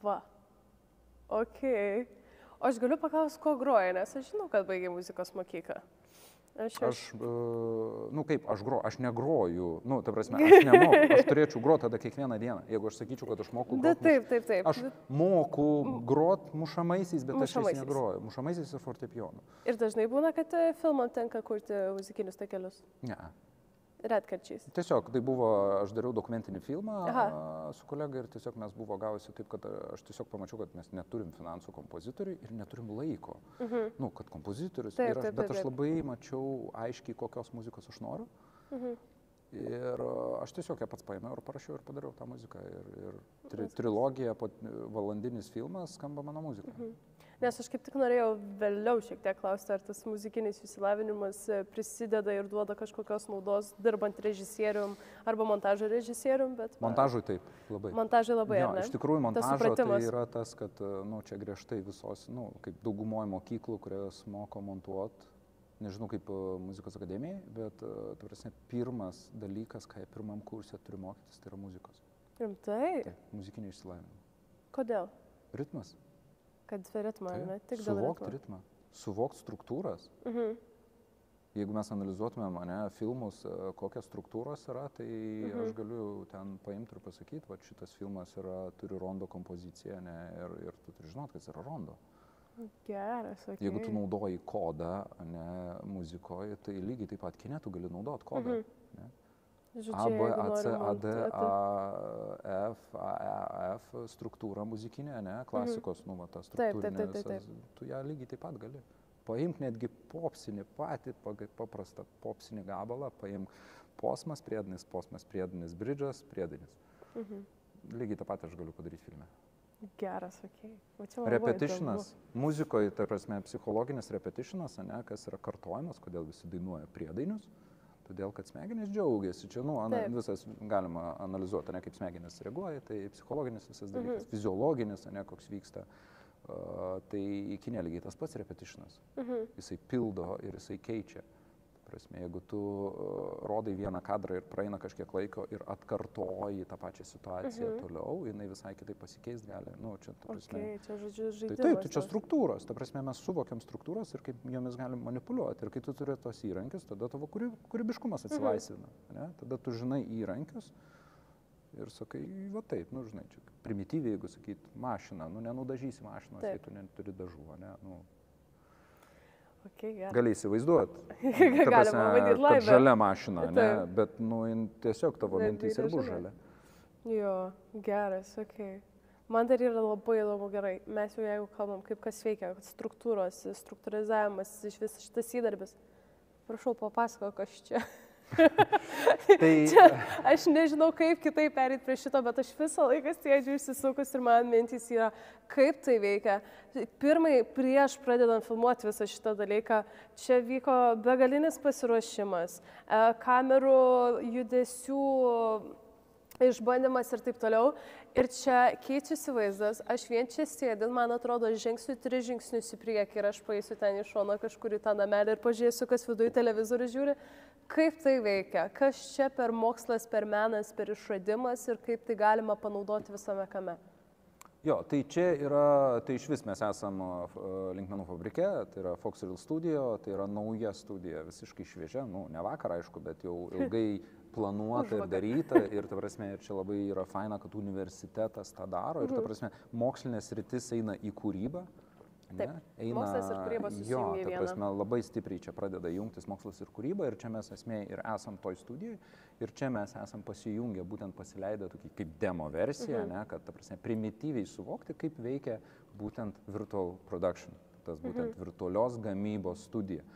Va. Ok. O aš galiu paklausti, ko groja, nes aš žinau, kad baigė muzikos mokyklą. Aš negroju, ta prasme, aš nemoku, aš turėčiau groti tada kiekvieną dieną, jeigu aš sakyčiau, kad aš moku groti. Taip. Aš moku groti mušamaisiais, bet aš jais negroju, mušamaisiais ir fortepijonu. Ir dažnai būna, kad filmam tenka kurti muzikinius takelius? Ne. Retkarčiais. Tiesiog, tai buvo, aš dariau dokumentinį filmą su kolega ir tiesiog mes buvo gavusi taip, kad aš tiesiog pamačiau, kad mes neturim finansų kompozitoriui ir neturim laiko. Kad kompozitorius ir aš, bet aš labai mačiau aiškiai, kokios muzikos aš noriu. Ir aš tiesiog ją pats paėmiau ir parašiau ir padariau tą muziką. Ir trilogija, valandinis filmas, skamba mano muzika. Nes aš kaip tik norėjau vėliau šiek tiek klausti, ar tas muzikinis išsilavinimas prisideda ir duoda kažkokios naudos dirbant režisierium arba montažo režisierium, bet... Montažui taip, labai. Montažui labai, ar ne? Iš tikrųjų, montažo tai yra tas, kad, čia griežtai visos, kaip daugumoje mokyklų, kurios moko montuot, nežinau kaip muzikos akademijai, bet, pirmas dalykas, ką pirmam kurse turi mokytis, tai yra muzikos. Rimtai? Taip, muzikinio išsilavinimo. Kodėl? Ritmas. Kad ritmą, ne? Tik dėl suvokti ritmą, suvokti struktūras. Jeigu mes analizuotumėm filmus, kokios struktūros yra, tai aš galiu ten paimti ir pasakyti, va šitas filmas turi rondo kompoziciją, ir tu turi žinot, kas yra rondo. Geras, ok. Jeigu tu naudoji kodą, muzikoje, tai lygiai taip pat kine tu gali naudoti kodą. A, B, A, C, A, D, A, F, A, E, F struktūra muzikinė, klasikos, ta struktūrinė, tu ją lygiai taip pat gali. Paimk netgi popsinį, patį paprastą popsinį gabalą, paimk posmas, priedinis, bridžas, priedinis. Lygiai tą patį aš galiu padaryti filme. Geras, okei. Okay. Repetitionas. Muzikoje, tai prasme, psichologinis repetitionas, ne, kas yra kartojimas, kodėl visi dainuoja priedainius. Todėl, kad smegenys džiaugiasi. Čia, visas galima analizuoti, ne, kaip smegenys reaguoja, tai psichologinis visas dalykas, fiziologinis, ne, koks vyksta. Tai kine lygiai tas pats repetitionas. Jisai pildo ir jisai keičia. Prasme, jeigu tu rodai vieną kadrą ir praeina kažkiek laiko ir atkartoji tą pačią situaciją toliau, jinai visai kitaip pasikeis gali. Nu, čia, ta prasme, čia žodžiu žaidimas. Taip, tai čia struktūros. Ta prasme, mes suvokiam struktūras ir kaip jomis galim manipuliuoti. Ir kai tu turi tos įrankius, tada tavo kūrybiškumas atsilaisvina. Ne? Tada tu žinai įrankius ir sakai, va taip, nu žinai, čia primityviai, jeigu sakyt, mašina, nu nenudažysi mašinos, jei tu neturi dažų, ne? Nu, okay, gali įsivaizduoti, kad žalia mašina, ne? Bet nu, tiesiog tavo mintys ir bus žalia. Jo, geras, okei. Man dar yra labai įdomu, gerai, mes jau jeigu kalbam, kaip kas veikia, struktūros, struktūrizavimas, iš vis šitas įdarbis. Prašau, papasako, kas čia. Čia, aš nežinau, kaip kitaip perėti prie šito, bet aš visą laiką sėdžiu išsisukus ir man mintys yra, kaip tai veikia. Pirmai, prieš pradedant filmuoti visą šitą dalyką, čia vyko begalinis pasiruošimas, kamerų judesių išbandymas ir taip toliau. Ir čia keičiasi vaizdas, aš vien čia sėdint, man atrodo, žengsiu 3 žingsnius į priekį ir aš paeisiu ten į šoną kažkur į tą namelį ir pažiūrėsiu, kas viduje televizorių žiūri. Kaip tai veikia, kas čia per mokslas, per menas, per išradimas ir kaip tai galima panaudoti visame kame? Jo, tai čia yra, tai iš vis mes esam Linkmenų fabrike, tai yra Foxreel Studio, tai yra nauja studija, visiškai šviežia, nu, ne vakar aišku, bet jau ilgai planuota ir daryta ir, ta prasme, ir čia labai yra faina, kad universitetas tą daro ir, ta prasme, mokslinės sritis eina į kūrybą. Taip, mokslas ir kūryba susijungia į vieną. Ta prasme, labai stipriai čia pradeda jungtis mokslas ir kūryba ir čia mes esmė ir esam toj studijai ir čia mes esam pasijungę, būtent pasileidę tokį kaip demo versiją, ne, kad, ta prasme, primityviai suvokti, kaip veikia būtent virtual production, tas būtent virtualios gamybos studija.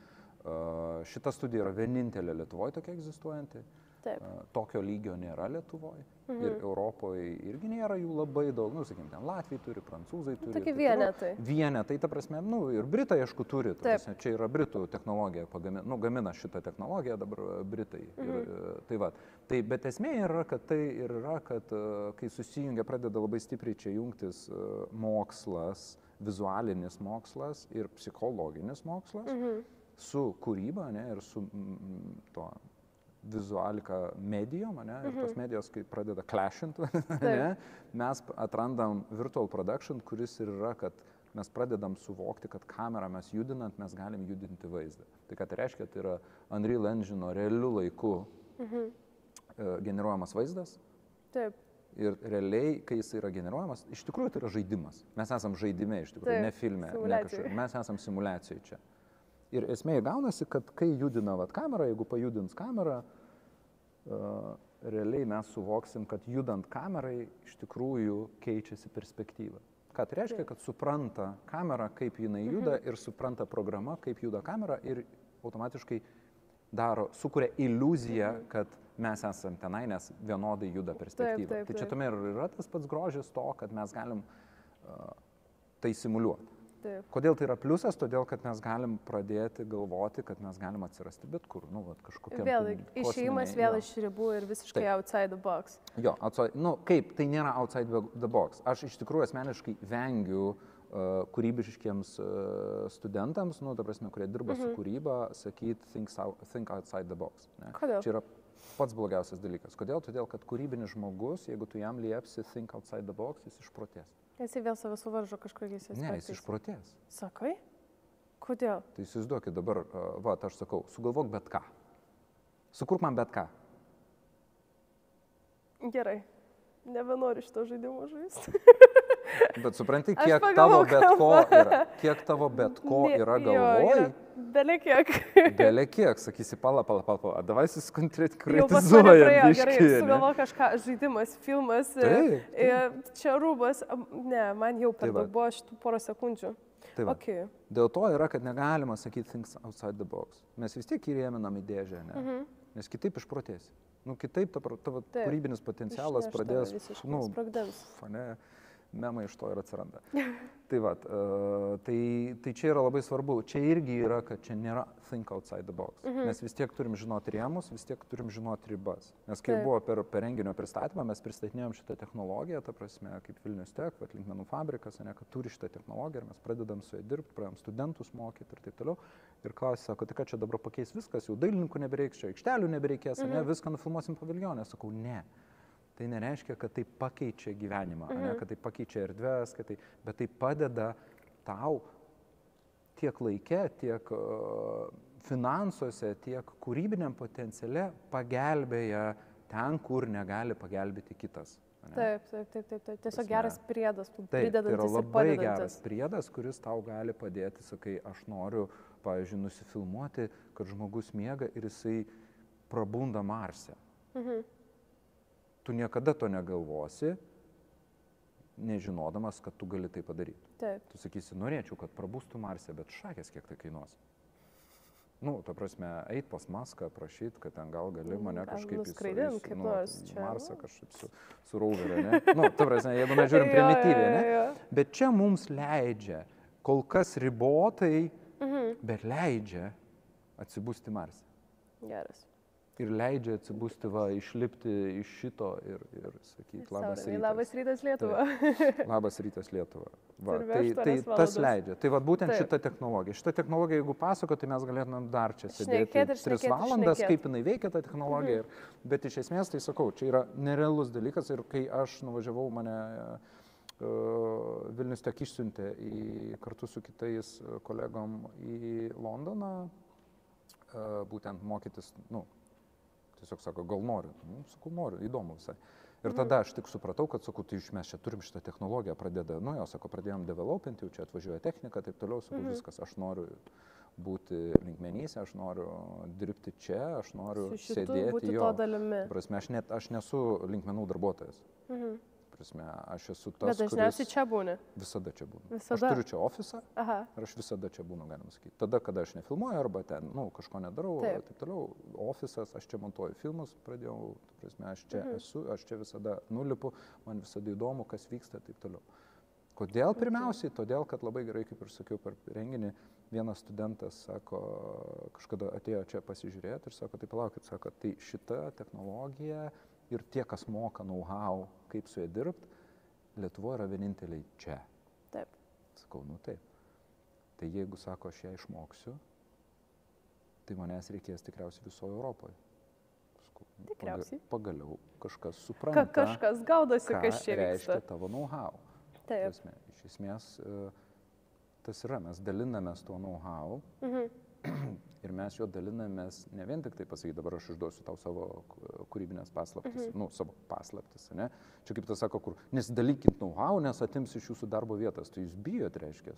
Šita studija yra vienintelė Lietuvoje tokia egzistuojanti. Taip. Tokio lygio nėra Lietuvoje ir Europoje irgi nėra jų labai daug, nu, sakykim, ten Latviai turi, prancūzai turi. Tokie vienetai. Vienetai, ta prasme, nu, ir Britai, aišku, turi, ta prasme, čia yra Britų technologija, gamina šitą technologiją dabar Britai. Ir, tai va, tai, bet esmė yra, kad tai yra, kad kai susijungia, pradeda labai stipriai čia jungtis mokslas, vizualinis mokslas ir psichologinis mokslas su kūryba, ne, ir su to vizualika medijom, ne, ir tos medijos, kai pradeda clashinti, mes atrandam virtual production, kuris ir yra, kad mes pradedam suvokti, kad kamerą mes judinant, mes galim judinti vaizdą. Tai ką tai reiškia, tai yra Unreal Engine realiu laiku generuojamas vaizdas. Taip. Ir realiai, kai jis yra generuojamas, iš tikrųjų tai yra žaidimas. Mes esam žaidime, iš tikrųjų, ne filme, ne kažkur. Mes esam simulacijai čia. Ir esmė gaunasi, kad kai judina kamerą, jeigu pajudins kamerą, realiai mes suvoksim, kad judant kamerai iš tikrųjų keičiasi perspektyva. Ką tai reiškia, kad supranta kamera, kaip jinai juda ir supranta programa, kaip juda kamera ir automatiškai sukuria iliuziją, kad mes esam tenai, nes vienodai juda perspektyva. Tai čia tame ir yra tas pats grožis to, kad mes galim tai simuliuoti. Kodėl tai yra pliusas? Todėl, kad mes galim pradėti galvoti, kad mes galim atsirasti bet kur. Nu, kažkokiam... Vėl išėjimas vėl iš ribų ir visiškai outside the box. Jo, nu kaip, tai nėra outside the box. Aš iš tikrųjų asmeniškai vengiu kūrybiškiems studentams, nu, ta prasme, kurie dirba su kūryba, sakyti think outside the box. Ne? Kodėl? Čia yra pats blogiausias dalykas. Kodėl? Todėl, kad kūrybinis žmogus, jeigu tu jam liepsi think outside the box, jis išprotės. Jis vėl save suvaržo kažkokiais aspektais. Ne, jis išprotės. Sakai? Kodėl? Tai įsivaizduokit dabar, aš sakau, sugalvok bet ką. Sukurk man bet ką. Gerai. Nebenoriu šito žaidimo žaisti. Bet supranti, kiek tavo bet ko yra galvoj. Belekiek. Belekiek, sakysi, pala, davai susikonkretizuojam. Gerai, sugalvok kažką, žaidimas, filmas, čia rūbas. Ne, man jau per daug buvo šitų porą sekundžių. Tai okay. Dėl to yra, kad negalima sakyti things outside the box. Mes vis tiek įrėminam į dėžę, ne? Nes kitaip išprotėsi. Nu, kitaip tavo kūrybinis potencialas pradės, memai iš to ir atsiranda. Tai va, tai čia yra labai svarbu. Čia irgi yra, kad čia nėra think outside the box. Mes vis tiek turim žinoti rėmus, vis tiek turim žinoti ribas. Nes kai buvo per renginio pristatymą, mes pristatinėjom šitą technologiją, ta prasme, kaip Vilnius Tech, linkmenų fabrikas, ne, kad turi šitą technologiją ir mes pradedam su ją dirbti, pradedam studentus mokyti ir taip toliau. Ir klausia, sako, tai ką čia dabar pakeis viskas, jau dailininkų nebereiks, čia aikštelių nebereikės, ne, viską nufilmuosim paviljonę. Sakau, ne. Tai nereiškia, kad tai pakeičia gyvenimą, ne, kad tai pakeičia erdves, bet tai padeda tau tiek laike, tiek finansuose, tiek kūrybiniam potenciale pagelbėja ten, kur negali pagelbėti kitas. Ne? Taip. Tiesiog geras priedas, pridedantis ir padedantis. Tai yra labai geras priedas, kuris tau gali padėti, sakai, aš noriu, pavyzdžiui, nusifilmuoti, kad žmogus miega ir jisai prabunda Marse. Tu niekada to negalvosi, nežinodamas, kad tu gali tai padaryti. Taip. Tu sakysi, norėčiau, kad prabūstų Marse, bet šakės kiek tai kainuos. Nu, ta prasme, eit pas Maską, prašyti, kad ten gal gali mane kažkaip į Marsą kažkaip su roveriu, ne? Nu, ta prasme, jeigu mes žiūrim primityviai, ne? Bet čia mums leidžia, kol kas ribotai, bet leidžia atsibusti Marse. Geras. Ir leidžia atsibusti, išlipti iš šito ir sakyti, labas rytas. Labas rytas Lietuva. Labas rytas Lietuva. Va, tai tas leidžia. Tai va, būtent šita technologija. Šita technologija, jeigu pasako, tai mes galėtumėm dar čia sėdėti 3 valandas, kaip jinai veikia ta technologija. Bet iš esmės, tai sakau, čia yra nerealus dalykas ir kai aš nuvažiavau, mane Vilnius Tech išsiuntė kartu su kitais kolegom į Londoną, būtent mokytis, tiesiog sako, gal noriu. Sakau, noriu, įdomu visai. Ir tada aš tik supratau, kad, sakau, tai mes čia turim šitą technologiją, pradėjom developinti, jau čia atvažiuoja technika, taip toliau, sakau, viskas, aš noriu būti linkmenyse, aš noriu dirbti čia, aš noriu sėdėti jo. Prasme, aš nesu linkmenų darbuotojas. Prasme, aš esu tas, bet dažniausiai čia būni. Visada čia būnu. Aš turiu čia ofisą ir aš visada čia būnu, galima sakyti. Tada, kada aš nefilmuoju arba ten, kažko nedarau, taip toliau, ofisas, aš čia montuoju filmus, pradėjau, prasme, aš čia esu, aš čia visada nulipu, man visada įdomu, kas vyksta, taip toliau. Kodėl pirmiausiai? Todėl, kad labai gerai, kaip ir sakiau, per renginį vienas studentas, sako, kažkada atėjo čia pasižiūrėti ir sako, tai palaukit, sako, tai šita technologija ir tie, kas moka know-how, kaip su ja dirbti, Lietuvoje yra vieninteliai čia. Taip. Sakau, taip. Tai jeigu, sako, aš ją išmoksiu, tai manęs reikės tikriausiai visoje Europoje. Sakau, tikriausiai. Pagaliau kažkas supranta, kažkas gaudosi, kas čia reiškia tavo know-how. Taip. Iš esmės, tas yra, mes dalinamės tuo know-how. Ir mes jo dalinamės ne vien tik tai pasakyti, dabar aš išduosiu tau savo kūrybinės paslaptis, savo paslaptis, ne? Čia kaip tas sako, kur nesidalykit know-how, nes atims iš jūsų darbo vietas, tai jūs bijot, reiškia.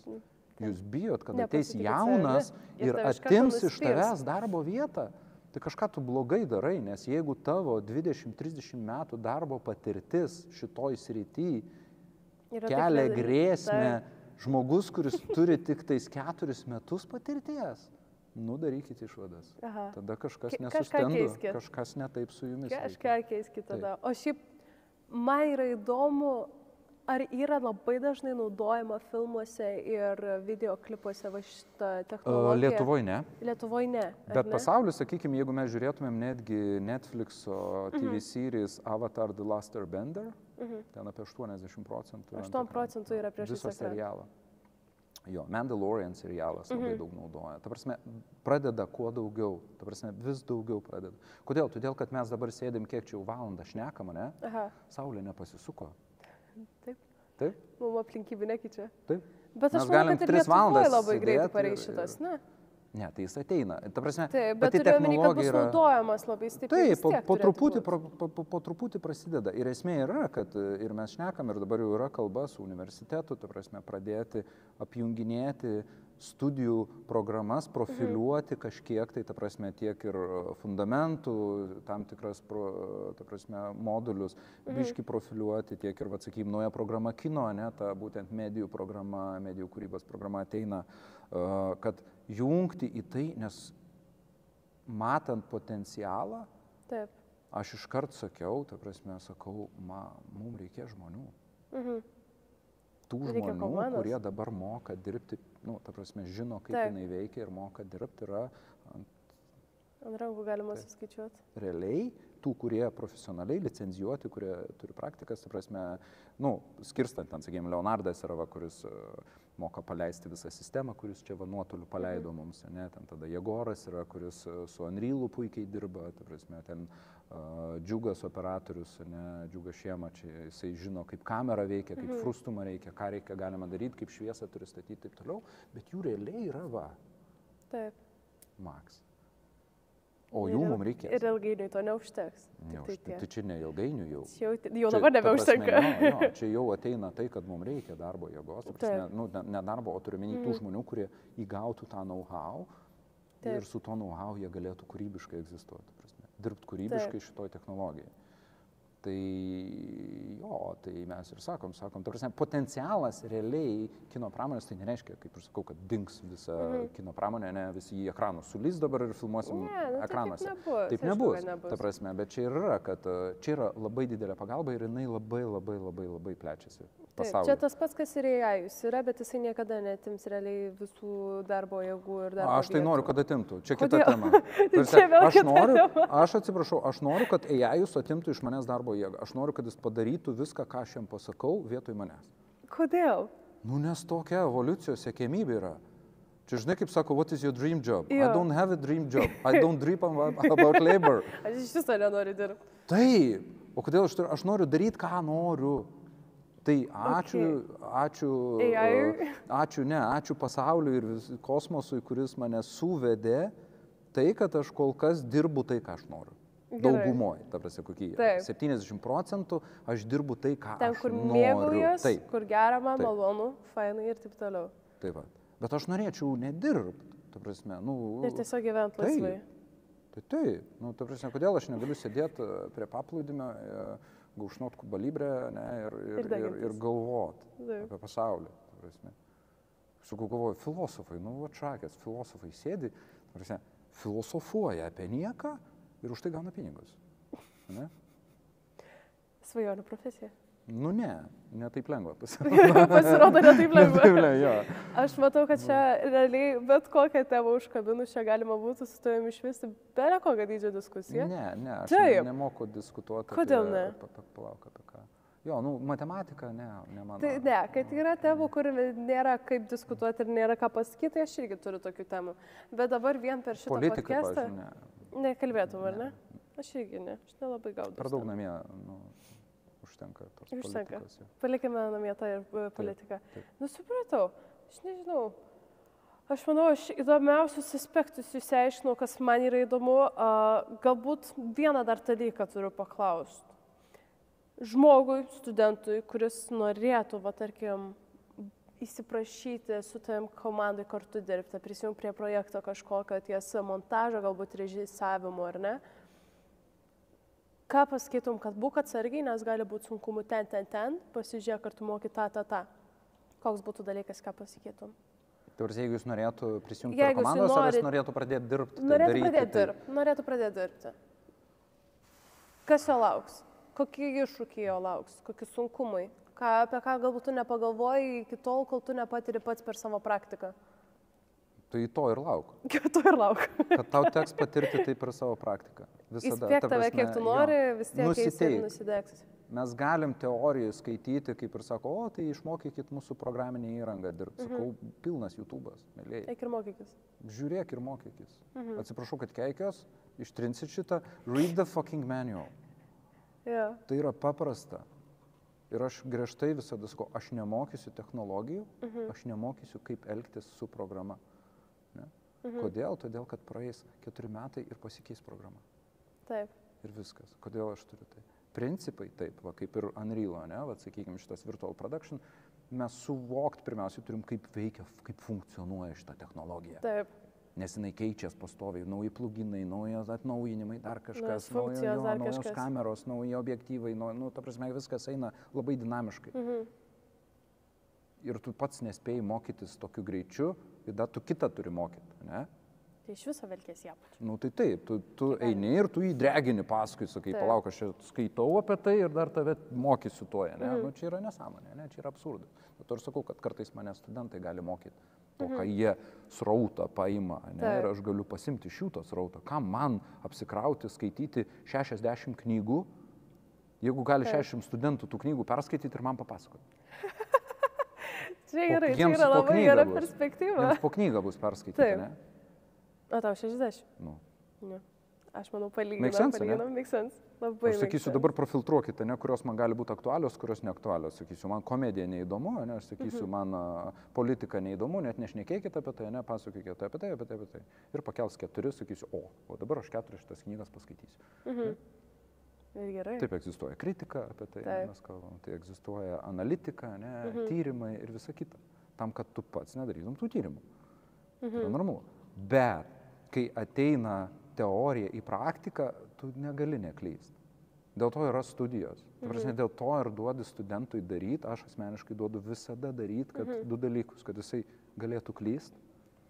Jūs bijot, kad ateis jaunas ir atims iš tavęs darbo vietą. Tai kažką tu blogai darai, nes jeigu tavo 20-30 metų darbo patirtis šitoj srity kelia grėsmę žmogus, kuris turi tik tais 4 metus patirties, darykit išvadas. Tada kažkas nesustendu, kažkas ne taip su jumis. Kažką keiskit tada. O šiaip, man yra įdomu, ar yra labai dažnai naudojama filmuose ir videoklipuose va šitą technologiją? Lietuvoje ne. Lietuvoje ne. Bet pasaulis, sakykime, jeigu mes žiūrėtumėm netgi Netflixo TV series Avatar The Last Airbender, ten apie 80%. 8% yra prieš viso serialo. Jo, Mandalorian serialas labai daug naudoja. Ta prasme, pradeda kuo daugiau. Ta prasme, vis daugiau pradeda. Kodėl? Todėl, kad mes dabar sėdim kiek čia jau valandą šnekam, ne? Saulė nepasisuko. Taip. Taip? Mums aplinkybių nekeičia. Taip. Bet aš manau, kad ir Lietuvoje labai greitai pareis šitas, ne? Ne, tai jis ateina. Ta prasme, taip, bet turiu omeny, kad bus naudojamas labai stipriai. Taip, po truputį prasideda. Ir esmė yra, kad ir mes šnekam, ir dabar jau yra kalba su universitetu, ta prasme, pradėti apjunginėti studijų programas, profiliuoti kažkiek, tai ta prasme, tiek ir fundamentų, tam tikras, ta prasme, modulius, biški profiliuoti, tiek ir, sakykime, nauja programa kino, ne, ta būtent medijų programa, medijų kūrybos programa ateina, kad jungti į tai, nes matant potencialą, taip. Aš iškart sakiau, ta prasme, sakau, mums reikia žmonių. tų Reikia žmonių, komandos. kurie dabar moka dirbti, nu, ta prasme, žino, kaip Taip. jinai veikia ir moka dirbti, yra Ant rankų galima suskaičiuoti. realiai tų, kurie profesionaliai licenzijuoti, kurie turi praktikas, ta prasme, nu, skirstant, ten, sakykime, Leonardas yra, va, kuris moka paleisti visą sistemą, kuris čia va nuotoliu paleido mums, ne, ten tada Jegoras yra, kuris su Unreal'u puikiai dirba, ta prasme, ten Džiugas operatorius, ne, Džiugas Šiema, čia jisai žino, kaip kamera veikia, kaip frustumą reikia, ką reikia galima daryti, kaip šviesą turi statyti, taip toliau, bet jų realiai yra, va, Taip. maks. O jų mums reikės. Ir ilgainiui to neužteks. Tai čia ne ilgainiui jau. Jau dabar nebeužtenka. Čia jau ateina tai, kad mums reikia darbo jėgos. Nu, ne darbo, o turiu menį tų žmonių, kurie įgautų tą know-how ir su to know-how jie galėtų kūrybiškai egzistuoti. Dirbti kūrybiškai šitoj technologijai. Tai jo, tai mes ir sakom, ta prasme, potencialas realiai kino pramonės, tai nereiškia, kaip ir sakau, kad dings visa kino pramonė, ne, visi į ekranus sulys dabar ir filmuosim ekranuose. Taip nebus, ta prasme, bet čia ir yra, kad čia yra labai didelė pagalba ir jinai labai plečiasi pasaulyje. Čia tas pats, kas ir AI yra, bet jisai niekada netims realiai visų darbo jėgų ir darbo Aš tai noriu, kad atimtų. Čia kita Kodėl? tema. Aš atsiprašau, aš noriu, kad AI atimtų iš manęs darbo jėgą. Aš noriu, kad jis padarytų viską, ką aš jam pasakau, vietoj manęs. Kodėl? Nu, nes tokia evoliucijos siekiamybė yra. Čia žinai, kaip sako, what is your dream job? Jo. I don't have a dream job. I don't dream about labor. Aš iš viso nenoriu dirbti. Taip. O kodėl aš noriu daryti, ką noriu? Tai ačiū pasauliui ir kosmosui, kuris mane suvedė, tai, kad aš kol kas dirbu tai, ką aš noriu. Daugumoje, ta prasme, kokie 70% aš dirbu tai, ką ten, aš kur noriu. Mėgaujuos, kur gerama, malonu, fainai ir taip toliau. Taip, bet aš norėčiau nedirbti, ta prasme, nu... Ir tiesiog gyventi laisvai. Taip, nu, ta prasme, kodėl aš negaliu sėdėti prie paplūdimio, gaušnot kubalybę, ne, ir galvot apie pasaulį. Sakau, galvoju, filosofai, nu, atšakės, filosofai sėdi, filosofuoja apie nieką ir už tai gauna pinigus. Ne? Svajonių profesija. Nu ne taip lengva. Pasirodo, ne taip lengva. Jo. Aš matau, kad čia realiai bet kokią temą užkabinus čia galima būtų su tavimi išvysti be kokio dydžio diskusiją. Ne, aš nemoku diskutuoti. Kodėl ne? Palauk, apie ką. Jo, nu, matematika, ne mano. Tai ne, kad yra temų, kur nėra kaip diskutuoti ir nėra ką pasakyti, tai aš irgi turiu tokių temų. Bet dabar vien per šitą podcastą... Nekalbėtum, ar ne? Aš irgi ne, aš nelabai gaudau. Per daug namie, nu... Užtenka tos politikos. Palikime namie tą ir politiką. Taip. Nu, supratau, aš nežinau. Aš manau, aš įdomiausius aspektus išsiaiškinau, kas man yra įdomu. Galbūt vieną dar dalyką turiu paklausti. Žmogui, studentui, kuris norėtų, va, tarkim, įsiprašyti su tavim komandai kartu dirbti, prisijungti prie projekto kažkokio ties montažo, galbūt režisavimo, ar ne? Ką pasakytum, kad būk atsargiai, nes gali būti sunkumų ten, pasižiūrėk, ar tu moki tą. Koks būtų dalykas, ką pasakytum? Tarsi, jeigu jis norėtų prisijungti prie komandos, ar jis norėtų pradėti dirbti? Norėtų pradėti dirbti. Kas jo lauks? Kokie iššūkiai jo lauks? Kokie sunkumai? Apie ką galbūt tu nepagalvoji iki tol, kol tu nepatiri pats per savo praktiką? Tai to ir lauk. To ir lauk. Kad tau teks patirti tai per savo praktiką. Visada. Įspėk tave, kiek tu nori, vis tiek eisi ir nusidegsi. Mes galim teoriją skaityti, kaip ir sako, o tai išmokykit mūsų programinę įrangą dirbti. Sakau, pilnas YouTube'as, mėlyjei. Eik ir mokykis. Žiūrėk ir mokykis. Atsiprašau, kad keikios, ištrinsit šitą. Read the fucking manual. Yeah. Tai yra paprasta. Ir aš griežtai visada sakau, aš nemokysiu technologijų, aš nemokysiu, kaip elgtis su programa. Kodėl? Todėl, kad praeis 4 metai ir pasikeis programa. Taip. Ir viskas. Kodėl aš turiu tai? Principai taip, va, kaip ir Unreal'o, ne, va, sakykime, šitas virtual production, mes suvokti pirmiausiai turim, kaip veikia, kaip funkcionuoja šita technologija. Taip. Nes jinai keičias pastoviai, nauji pluginai, naujos atnaujinimai, dar kažkas, naujos kameros, nauji objektyvai, nu, ta prasme, viskas eina labai dinamiškai. Ir tu pats nespėjai mokytis tokiu greičiu, ir dar tu kitą turi mokyti, ne? Tai iš viso velkės į apačią. Nu tai taip, tu eini ir tu įdregini paskui, sakai, palauk, aš čia skaitau apie tai ir dar tave mokysiu toje, ne? Nu čia yra nesąmonė, ne? Čia yra absurdas. Bet aš sakau, kad kartais mane studentai gali mokyti to, ką jie srautą paima, ne? Ir aš galiu pasimti iš jų to srautą. Kam man apsikrauti, skaityti 60 knygų, jeigu gali 60 studentų tų knygų perskaityti ir man papasakoti. Čia gerai, čia yra labai gera perspektyva. Jiems po knygą bus perskaityti, ne? O tau 60? Nu. Ne. Aš manau, palyginam. Make sense. Labai. Aš sakysiu, dabar profiltruokite, ne, kurios man gali būti aktualios, kurios neaktualios. Sakysiu, man komedija neįdomu, ne, aš sakysiu, man politika neįdomu, net nešnekėkite apie tai, ne, pasakykite apie tai. Ir pakels 4, sakysiu, o dabar aš 4 šitas knygas paskaitysiu. Gerai. Taip egzistuoja kritika apie tai, mes kalbam, tai egzistuoja analitika, ne, tyrimai ir visa kita. Tam, kad tu pats nedarytum tų tyrimų. Tai yra normalu. Bet kai ateina teorija į praktiką, tu negali neklysti. Dėl to yra studijos. Tai prasme, dėl to ir duodi studentui daryti, aš asmeniškai duodu visada daryti, kad 2 dalykus, kad jisai galėtų klysti,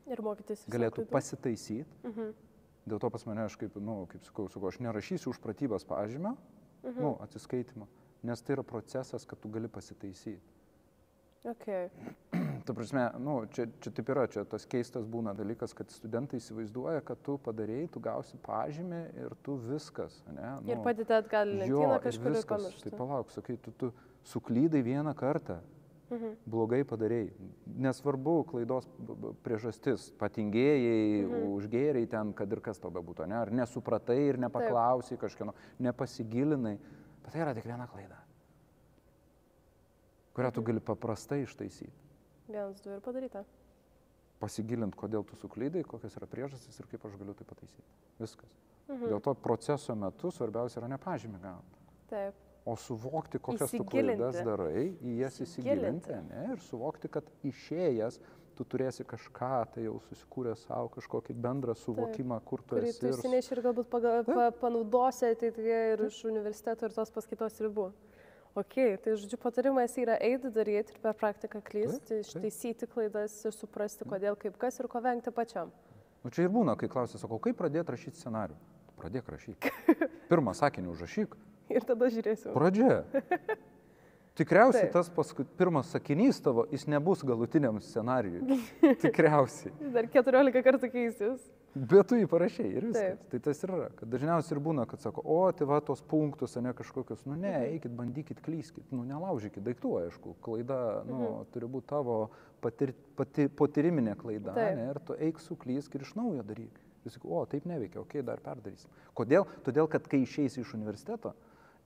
ir mokytis, galėtų pasitaisyti. Dėl to pas mane aš kaip sakau, aš nerašysiu už pratybas pažymio, atsiskaitimą, nes tai yra procesas, kad tu gali pasitaisyti. Okay. Ta prasme, čia taip yra, čia tas keistas būna dalykas, kad studentai įsivaizduoja, kad tu padarėjai, tu gausi pažymį ir tu viskas, ne? Ir padėti atgal į lentyną kažkur ir pamiršti. Tai palauk, sakai, tu suklydai vieną kartą, blogai padarėjai. Nesvarbu klaidos priežastis, patingėjai, užgėriai ten, kad ir kas to bebūtų, ne? Ar nesupratai ir nepaklausai kažkieno, nepasigilinai, bet tai yra tik viena klaida, kurią tu gali paprastai ištaisyti. 1, 2 ir padaryta. Pasigilint, kodėl tu suklydai, kokios yra priežastys ir kaip aš galiu tai pataisyti. Viskas. Dėl to proceso metu svarbiausia yra ne pažymį gauti. Taip. O suvokti, kokias tu klaidas darai, į jas įsigilinti, ne? Ir suvokti, kad išėjęs tu turėsi kažką, tai jau susikūręs savo kažkokį bendrą suvokimą, kur tu esi. Kurį tu išsineši ir galbūt panaudosi ateityje ir iš universiteto ir tos paskaitos ribų. Tai žodžiu, patarimas yra eiti daryti ir per praktiką klysti, ištaisyti klaidas ir suprasti, kodėl, kaip kas ir ko vengti pačiam. Čia ir būna, kai klausia, sakau, kaip pradėti rašyti scenarijų? Pradėk rašyti. Pirmą sakinį užrašyk. Ir tada žiūrėsiu. Pradžia. Tikriausiai tas pirmas sakinys tavo, jis nebus galutiniam scenarijui. Tikriausiai. Dar 14 kartų keisis. Bet tu jį parašei ir viskas. Tai tas yra, kad dažniausiai ir būna, kad sako, tai va tos punktus, ne kažkokius, eikit, bandykit, klyskit, nelaužykit daiktų, aišku, klaida, turi būti tavo patyriminė klaida, ne, ir tu eik suklysk ir iš naujo daryk. Jis sako, taip neveikia, dar perdarysim. Kodėl? Todėl, kad kai išeisi iš universiteto,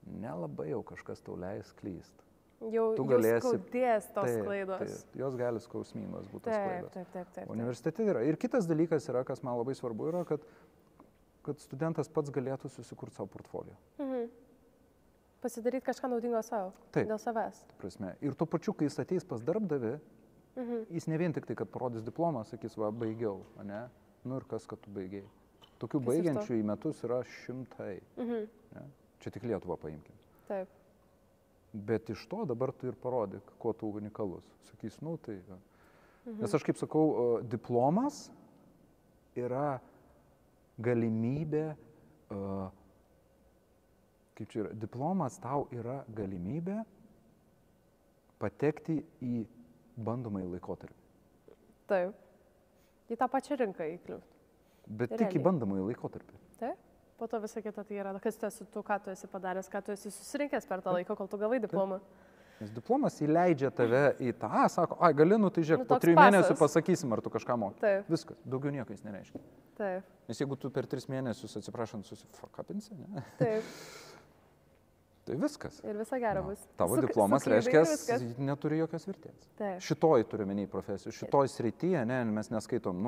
nelabai jau kažkas tau leis klysti. Jau skaudės tos klaidos. Jos gali skausmingos būti tos klaidos. Taip. Universitete yra. Ir kitas dalykas yra, kas man labai svarbu, yra, kad studentas pats galėtų susikurti savo portfolio. Pasidaryti kažką naudingo savo, dėl savęs. Prasme. Ir tuo pačiu, kai jis ateis pas darbdavį, jis ne vien tik tai, kad parodys diplomą, sakys, va, baigiau, ne? Ir kas, kad tu baigiai. Tokių baigiančių į metus yra 100. Ne? Čia tik Lietuvą paimkim. Taip. Bet iš to dabar tu ir parodyk, kuo tu unikalus. Sakys, tai... Nes aš kaip sakau, diplomas yra galimybė, kaip čia yra, diplomas tau yra galimybė patekti į bandomąjį laikotarpį. Taip. Į tą pačią rinką įkliūti. Bet tik į bandomąjį laikotarpį. Taip. Po to visą kitą tai yra, kas tu esi, ką tu esi padaręs, ką tu esi susirinkęs per tą laiką, kol tu gavai diplomą. Nes diplomas įleidžia tave į tą, sako, gali, tai žiūrėk, po 3 mėnesių pasakysim, ar tu kažką moki. Taip. Viskas, daugiau nieko jis nereiškia. Taip. Nes jeigu tu per 3 mėnesius, atsiprašant, susifakapinsi, ne? Taip. Tai viskas. Ir visa gera bus. Tavo diplomas reiškia, neturi jokios vertės. Taip. Šitoj turiu menį profesijų, šitoj srityje, ne, mes neskaitom,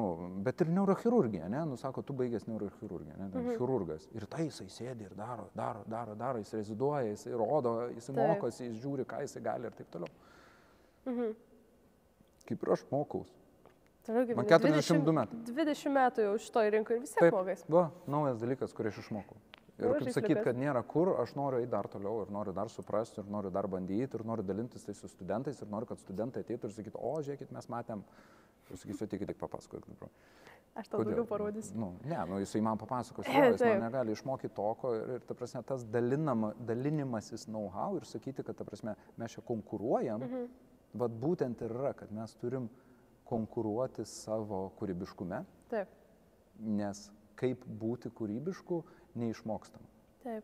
bet ir neurochirurgija, ne, sako, tu baigęs neurochirurgiją, ne, chirurgas. Ir tai jisai sėdi ir daro, jis reziduoja, jis rodo, jis mokosi, jis žiūri, ką jisai gali ir taip toliau. Kaip ir aš mokaus. Man 42 metų. 20 metų jau šitoj rinkoje ir vis tiek mokais. Va, naujas dalykas, kurį aš išmokau. Ir kaip sakyti, kad nėra kur, aš noriu eiti dar toliau ir noriu dar suprasti, ir noriu dar bandyti, ir noriu dalintis tai su studentais, ir noriu, kad studentai ateitų ir sakytų, žiūrėkit, mes matėm, ir sakysiu, tik papasakok. Aš tau daugiau parodysiu. Jisai man papasakos, jis man negali išmokyti to, ir ta prasme, tas dalinimasis know-how ir sakyti, kad ta prasme, mes čia konkuruojam, vat būtent ir yra, kad mes turim konkuruoti savo kūrybiškume, Taip. Nes kaip būti kūrybišku neišmokstam. Taip.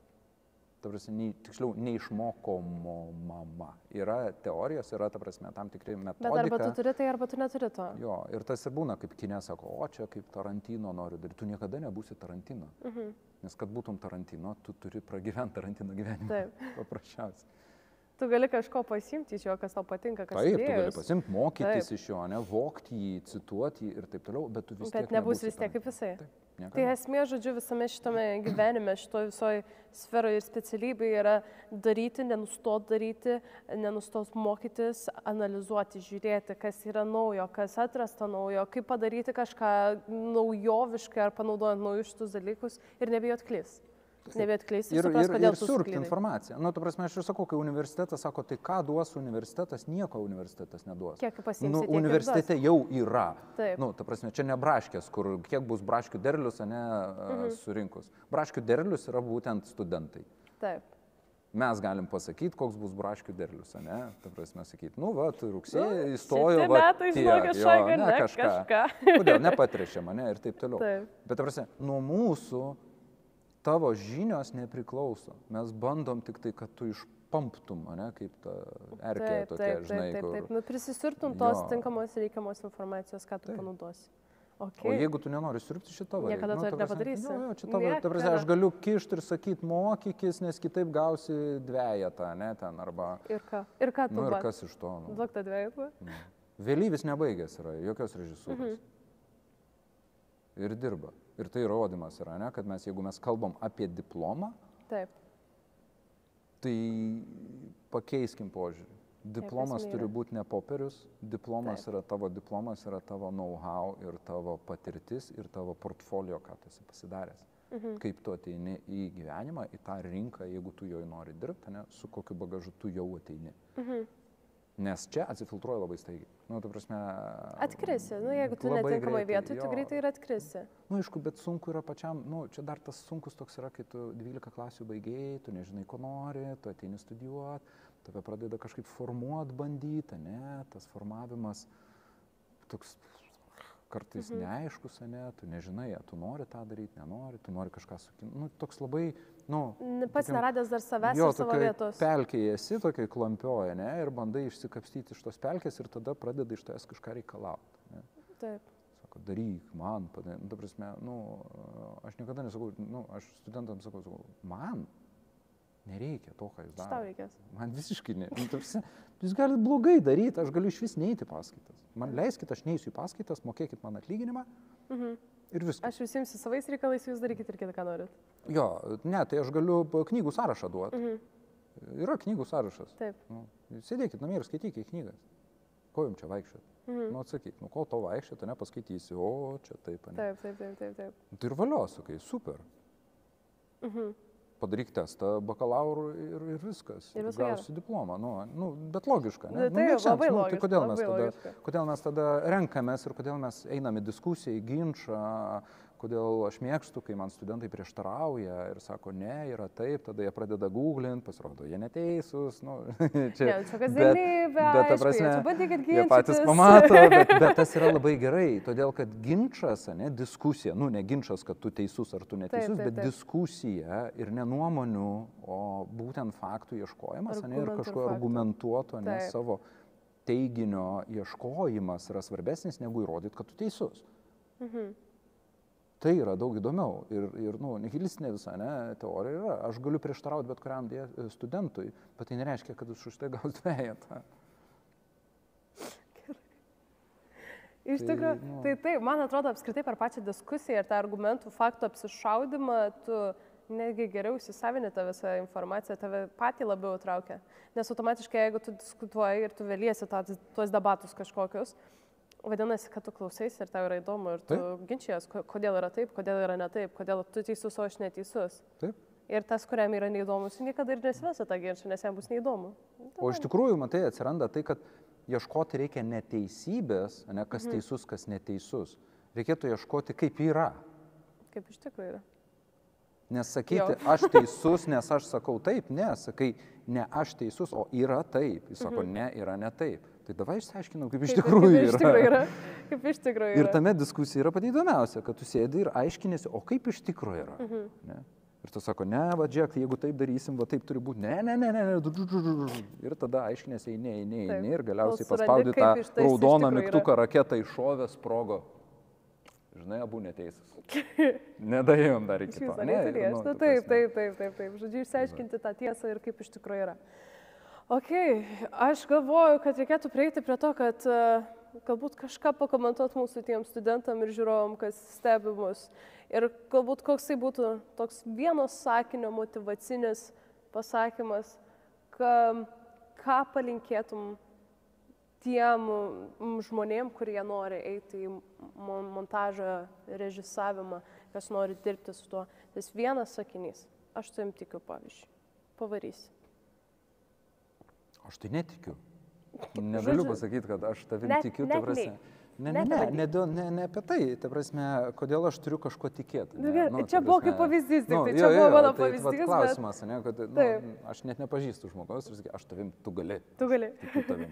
Ta prasme, tiksliau, neišmokomama. Yra teorijos, yra, ta prasme, tam tikri metodika. Bet arba tu turi tai, arba tu neturi to. Jo, ir tas ir būna, kaip kine sako, o čia kaip Tarantino noriu daryti. Tu niekada nebūsi Tarantino. Nes kad būtum Tarantino, tu turi pragyventi Tarantino gyvenimą. Taip. Paprasčiausiai. Tu gali kažko pasimti iš jo, kas tau patinka, kas Taip, idėjos. tu gali pasimti, mokytis iš jo, vokti jį, cituoti jį ir taip toliau, bet tu vis tiek Bet nebus vis tiek kaip visai. Taip, niekada. Tai esmė, žodžiu, visame šitame gyvenime, šitoje visoje sferoje ir specialybėje yra daryti, nenustot mokytis, analizuoti, žiūrėti, kas yra naujo, kas atrasta naujo, kaip padaryti kažką naujoviškai ar panaudojant naujus šitus dalykus ir nebijot klysti. Nebijot klysti ir supras, kodėl tu surkti suklydai. informaciją. Tu prasme, aš ir sakau, kai universitetas sako, tai ką duos universitetas, nieko universitetas neduos. Kiek pasiimsi, tiek universitete jau yra. Taip. Ta prasme, čia ne braškės, kur kiek bus braškių derlius, surinkus. Braškių derlius yra būtent studentai. Taip. Mes galim pasakyti, koks bus braškių derlius, Ta prasme, sakyti, rugsėjį įstojo, šitie metai, žinok, kažką. Kodėl nepatrešia mane ir taip toliau. Taip. Bet, ta prasme, nuo mūsų tavo žinios nepriklauso. Mes bandom tik tai, kad tu išpamptum, kaip ta erkė tokia, žinai. Taip. Prisisirtum tos tinkamos reikiamos informacijos, ką tu panaudosi. Okay. O jeigu tu nenori siurbti šitą variantą, niekada to nepadarysi. Ta prasme, aš galiu kišti ir sakyti, mokykis, nes kitaip gausi dvejetą, arba... Ir ką? Ir ką tu? Ir kas iš to? Duok tą dvejetą? Vėlyvis nebaigęs yra, jokios režisūros. Ir dirba. Ir tai įrodymas yra, kad jeigu mes kalbam apie diplomą, Taip. Tai pakeiskim požiūrį. Diplomas turi būti ne popierius, diplomas yra tavo know-how ir tavo patirtis ir tavo portfolio, ką tu esi pasidaręs. Kaip tu ateini į gyvenimą, į tą rinką, jeigu tu joj nori dirbti, su kokiu bagažu tu jau ateini. Nes čia atsifiltruoja labai staigiai. Ta prasme... Atkrisi, jeigu tu netinkamai vietoj, tu greitai ir atkrisi. Aišku, bet sunku yra pačiam, čia dar tas sunkus toks yra, kai tu 12 klasių baigėjai, tu nežinai, ko nori, tu ateini studijuoti, tave pradeda kažkaip formuoti, bandyti, tas formavimas toks kartais neaiškus, tu nežinai, tu nori tą daryti, nenori, tu nori kažką sukinti, toks labai, pats neradęs dar savęs ir savo vietos. Pelkėje esi, tokiai klampioje, ir bandai išsikapstyti iš tos pelkės ir tada pradeda iš tavęs kažką reikalauti. Taip. Sako, daryk, man, ta prasme, aš niekada nesakau, aš studentams sakau, man nereikia to, ką jūs darote. Tau reikės. Man visiškai ne. Jūs galite blogai daryti, aš galiu iš vis neiti paskaitas. Man leiskit, aš neįsiu į paskaitas, mokėkit man atlyginimą ir viskas. Aš visiems savais reikalais, jūs darykit ir kitą, ką norit. Jo, tai aš galiu knygų sąrašą duoti. Yra knygų sąrašas. Taip. Sėdėkit namie ir skaitykit knygas. Ko jums čia vaikščiot? Atsakyk, ko to vaikščiot, nepaskaitysi, o čia taip. Taip. Tai ir valio, sakai, super. Padaryk testą bakalaurų ir viskas. Ir gausi diplomą. Bet logiška. Labai logiška. Tai kodėl mes tada renkamės ir kodėl mes einame į diskusiją, į ginčą, kodėl aš mėgstu, kai man studentai prieštarauja ir sako, ne, yra taip, tada jie pradeda googlinti, pasirodo, jie neteisūs. Čia kasdienybė, jie patys pamato, bet tas yra labai gerai, todėl kad ginčas, diskusija, ne ginčas, kad tu teisus ar tu neteisus, bet diskusija ir ne nuomonių, o būtent faktų ieškojimas, ir kažko argumentuoto, savo teiginio ieškojimas yra svarbesnis negu įrodyti, kad tu teisus. Tai yra daug įdomiau ir nihilistinė visa teorija yra. Aš galiu prieštarauti bet kuriam studentui, bet tai nereiškia, kad už tai gaus dvejetą. Iš tikrųjų, tai man atrodo apskritai per pačią diskusiją ir tą argumentų faktų apsišaudimą, tu netgi geriau įsisavini tą visą informaciją, tave patį labiau traukia. Nes automatiškai, jeigu tu diskutuoji ir tu vėliesi tuos debatus kažkokius, vadinasi, kad tu klausaisi ir tau yra įdomu ir tu ginčijas, kodėl yra taip, kodėl yra ne taip, kodėl tu teisus, o aš neteisus. Taip. Ir tas, kuriam yra neįdomus, niekada ir nesivesi tą ginčą, nes jam bus neįdomu. O iš tikrųjų, matai, atsiranda tai, kad ieškoti reikia neteisybės, kas teisus, kas neteisus. Reikėtų ieškoti, kaip yra. Kaip iš tikrųjų yra. Nes sakyti, aš teisus, nes aš sakau taip, ne, sakai, ne aš teisus, o yra taip. Jis sako, ne, yra ne taip. Tai davai išsiaiškinau, kaip iš tikrųjų yra. Kaip iš tikrųjų yra. Ir tame diskusija yra pati įdomiausia, kad tu sėdi ir aiškinėsi, o kaip iš tikrųjų yra. Ne? Ir tu sako, ne, va, Džek, jeigu taip darysim, va taip turi būti, ne. Ir tada aiškinėsi, eini ir galiausiai paspaudi tą raudoną mygtuką, raketą iššovė, sprogo. Žinai, abu neteisūs. Nedaėjom dar iki to. Taip. Žodžiu, išsiaiškinti tą tiesą ir kaip iš tikrųjų yra. Ok, aš galvoju, kad reikėtų prieiti prie to, kad galbūt kažką pakomentuot mūsų tiem studentam ir žiūrovom, kas stebi mus. Ir galbūt koks tai būtų toks vieno sakinio motyvacinis pasakymas, ką palinkėtum tiem žmonėm, kurie nori eiti į montažą, režisavimą, kas nori dirbti su tuo. Tas vienas sakinys, aš tavim tikiu, pavyzdžiui, pavarysi. Aš tai netikiu. Negaliu pasakyti, kad aš tavim tikiu, ta prasme. Ne apie tai, ta prasme, kodėl aš turiu kažko tikėti. Čia buvo kaip pavyzdys, tai čia buvo mano pavyzdys. Klausimas, kad aš net nepažįstu žmogaus ir sakysiu, aš tavim, tu gali. Tu gali. Tikiu tavim,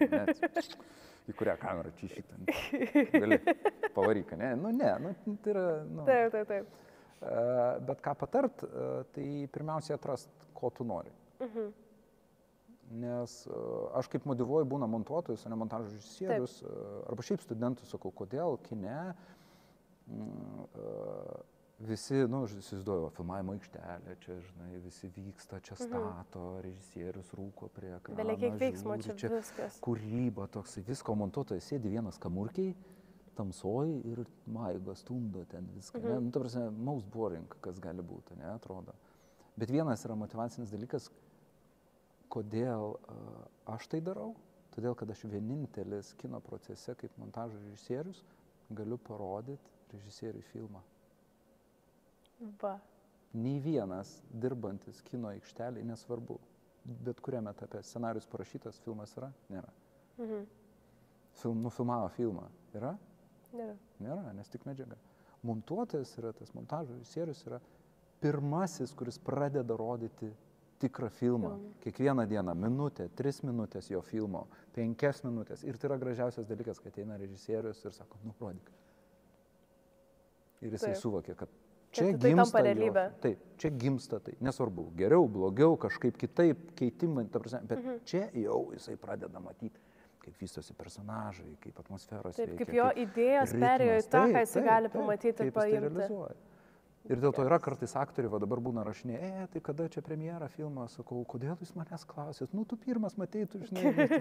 į kurią kamerą čia šitą. Gali, pavaryk, ne? Tai yra... Taip. Bet ką patart, tai pirmiausiai atrast, ko tu nori. Nes aš kaip motyvuoju būna montuotojus, o ne montažo režisierius, arba šiaip studentus sakau, kodėl kine visi, aš įsivaizduoju, filmavimo aikštelė, čia, žinai, visi vyksta, čia stato, režisierius rūko prie ekrano. Belekiek veiksmo, čia viskas. Kūryba, toksai, visko montuotojas sėdi vienas kamurkiai, tamsoj ir maigo, stumdo ten viską. Ta prasme, most boring, kas gali būti, ne, atrodo. Bet vienas yra motyvacinis dalykas, kodėl aš tai darau? Todėl, kad aš vienintelis kino procese kaip montažo režisierius galiu parodyti režisieriui filmą. Nei vienas dirbantis kino aikštelėje, nesvarbu, bet kuriame etape scenarius parašytas, filmas yra? Nėra. Nufilmavo filmą. Yra? Nėra, nes tik medžiaga. Montuotojas yra tas, montažo režisierius yra pirmasis, kuris pradeda rodyti tikrą filmą. Kiekvieną dieną, minutę, 3 minutės jo filmo, 5 minutės. Ir tai yra gražiausias dalykas, kad ateina režisierius ir sako, rodyk. Ir jisai suvokia, kad čia gimsta jo. Taip, čia gimsta tai. Nesvarbu, geriau, blogiau, kažkaip kitaip, keitimai, ta prasme, bet čia jau jisai pradeda matyti, kaip vystosi personažai, kaip atmosferos veikia. Kaip jo idėjos perėjo į tą, ką jisai gali pamatyti ir paimti. Ir dėl to yra kartais aktoriai, va dabar būna rašinė, tai kada čia premjera filmą, sakau, kodėl jūs manęs klausėt, tu pirmas matei, tu žinai.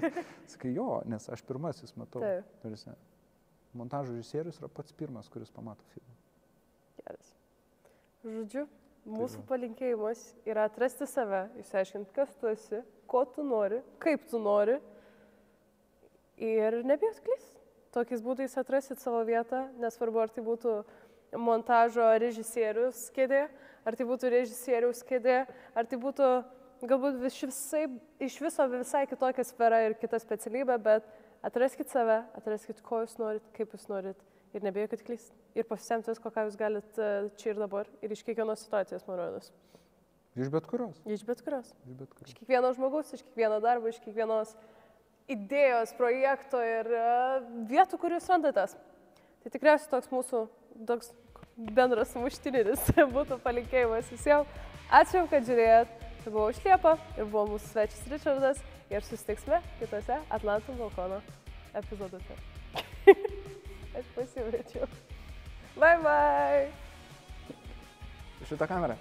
Sakai, jo, nes aš pirmasis matau. Montažo režisierius yra pats pirmas, kuris pamato filmą. Geras. Žodžiu, mūsų palinkėjimas yra atrasti save, išsiaiškinti, kas tu esi, ko tu nori, kaip tu nori ir nebijot klysti. Tokiais būdais atrasit savo vietą, nesvarbu, ar tai būtų montažo režisierius kėdė, ar tai būtų režisieriaus kėdė, ar tai būtų galbūt iš viso visai kitokia sfera ir kita specialybė, bet atraskit save, atraskit, ko jūs norit, kaip jūs norit ir nebijokit klysti. Ir pasisemti visko, ką jūs galit čia ir dabar ir iš kiekvienos situacijos, man rodos. Iš bet kurios. Iš bet kurios. Iš kiekvieno žmogaus, iš kiekvieno darbo, iš kiekvienos idėjos, projekto ir vietų, kur jūs randatės. Tai tikriausiai toks mūsų bendras muštininis būtų palinkėjimas visiems. Ačiū, kad žiūrėjot. Tai buvo Liepa ir buvo mūsų svečias Richardas ir susitiksime kitose Atlantų balkono epizoduose. Aš pasimečiau. Bye bye. Šitą kamerą.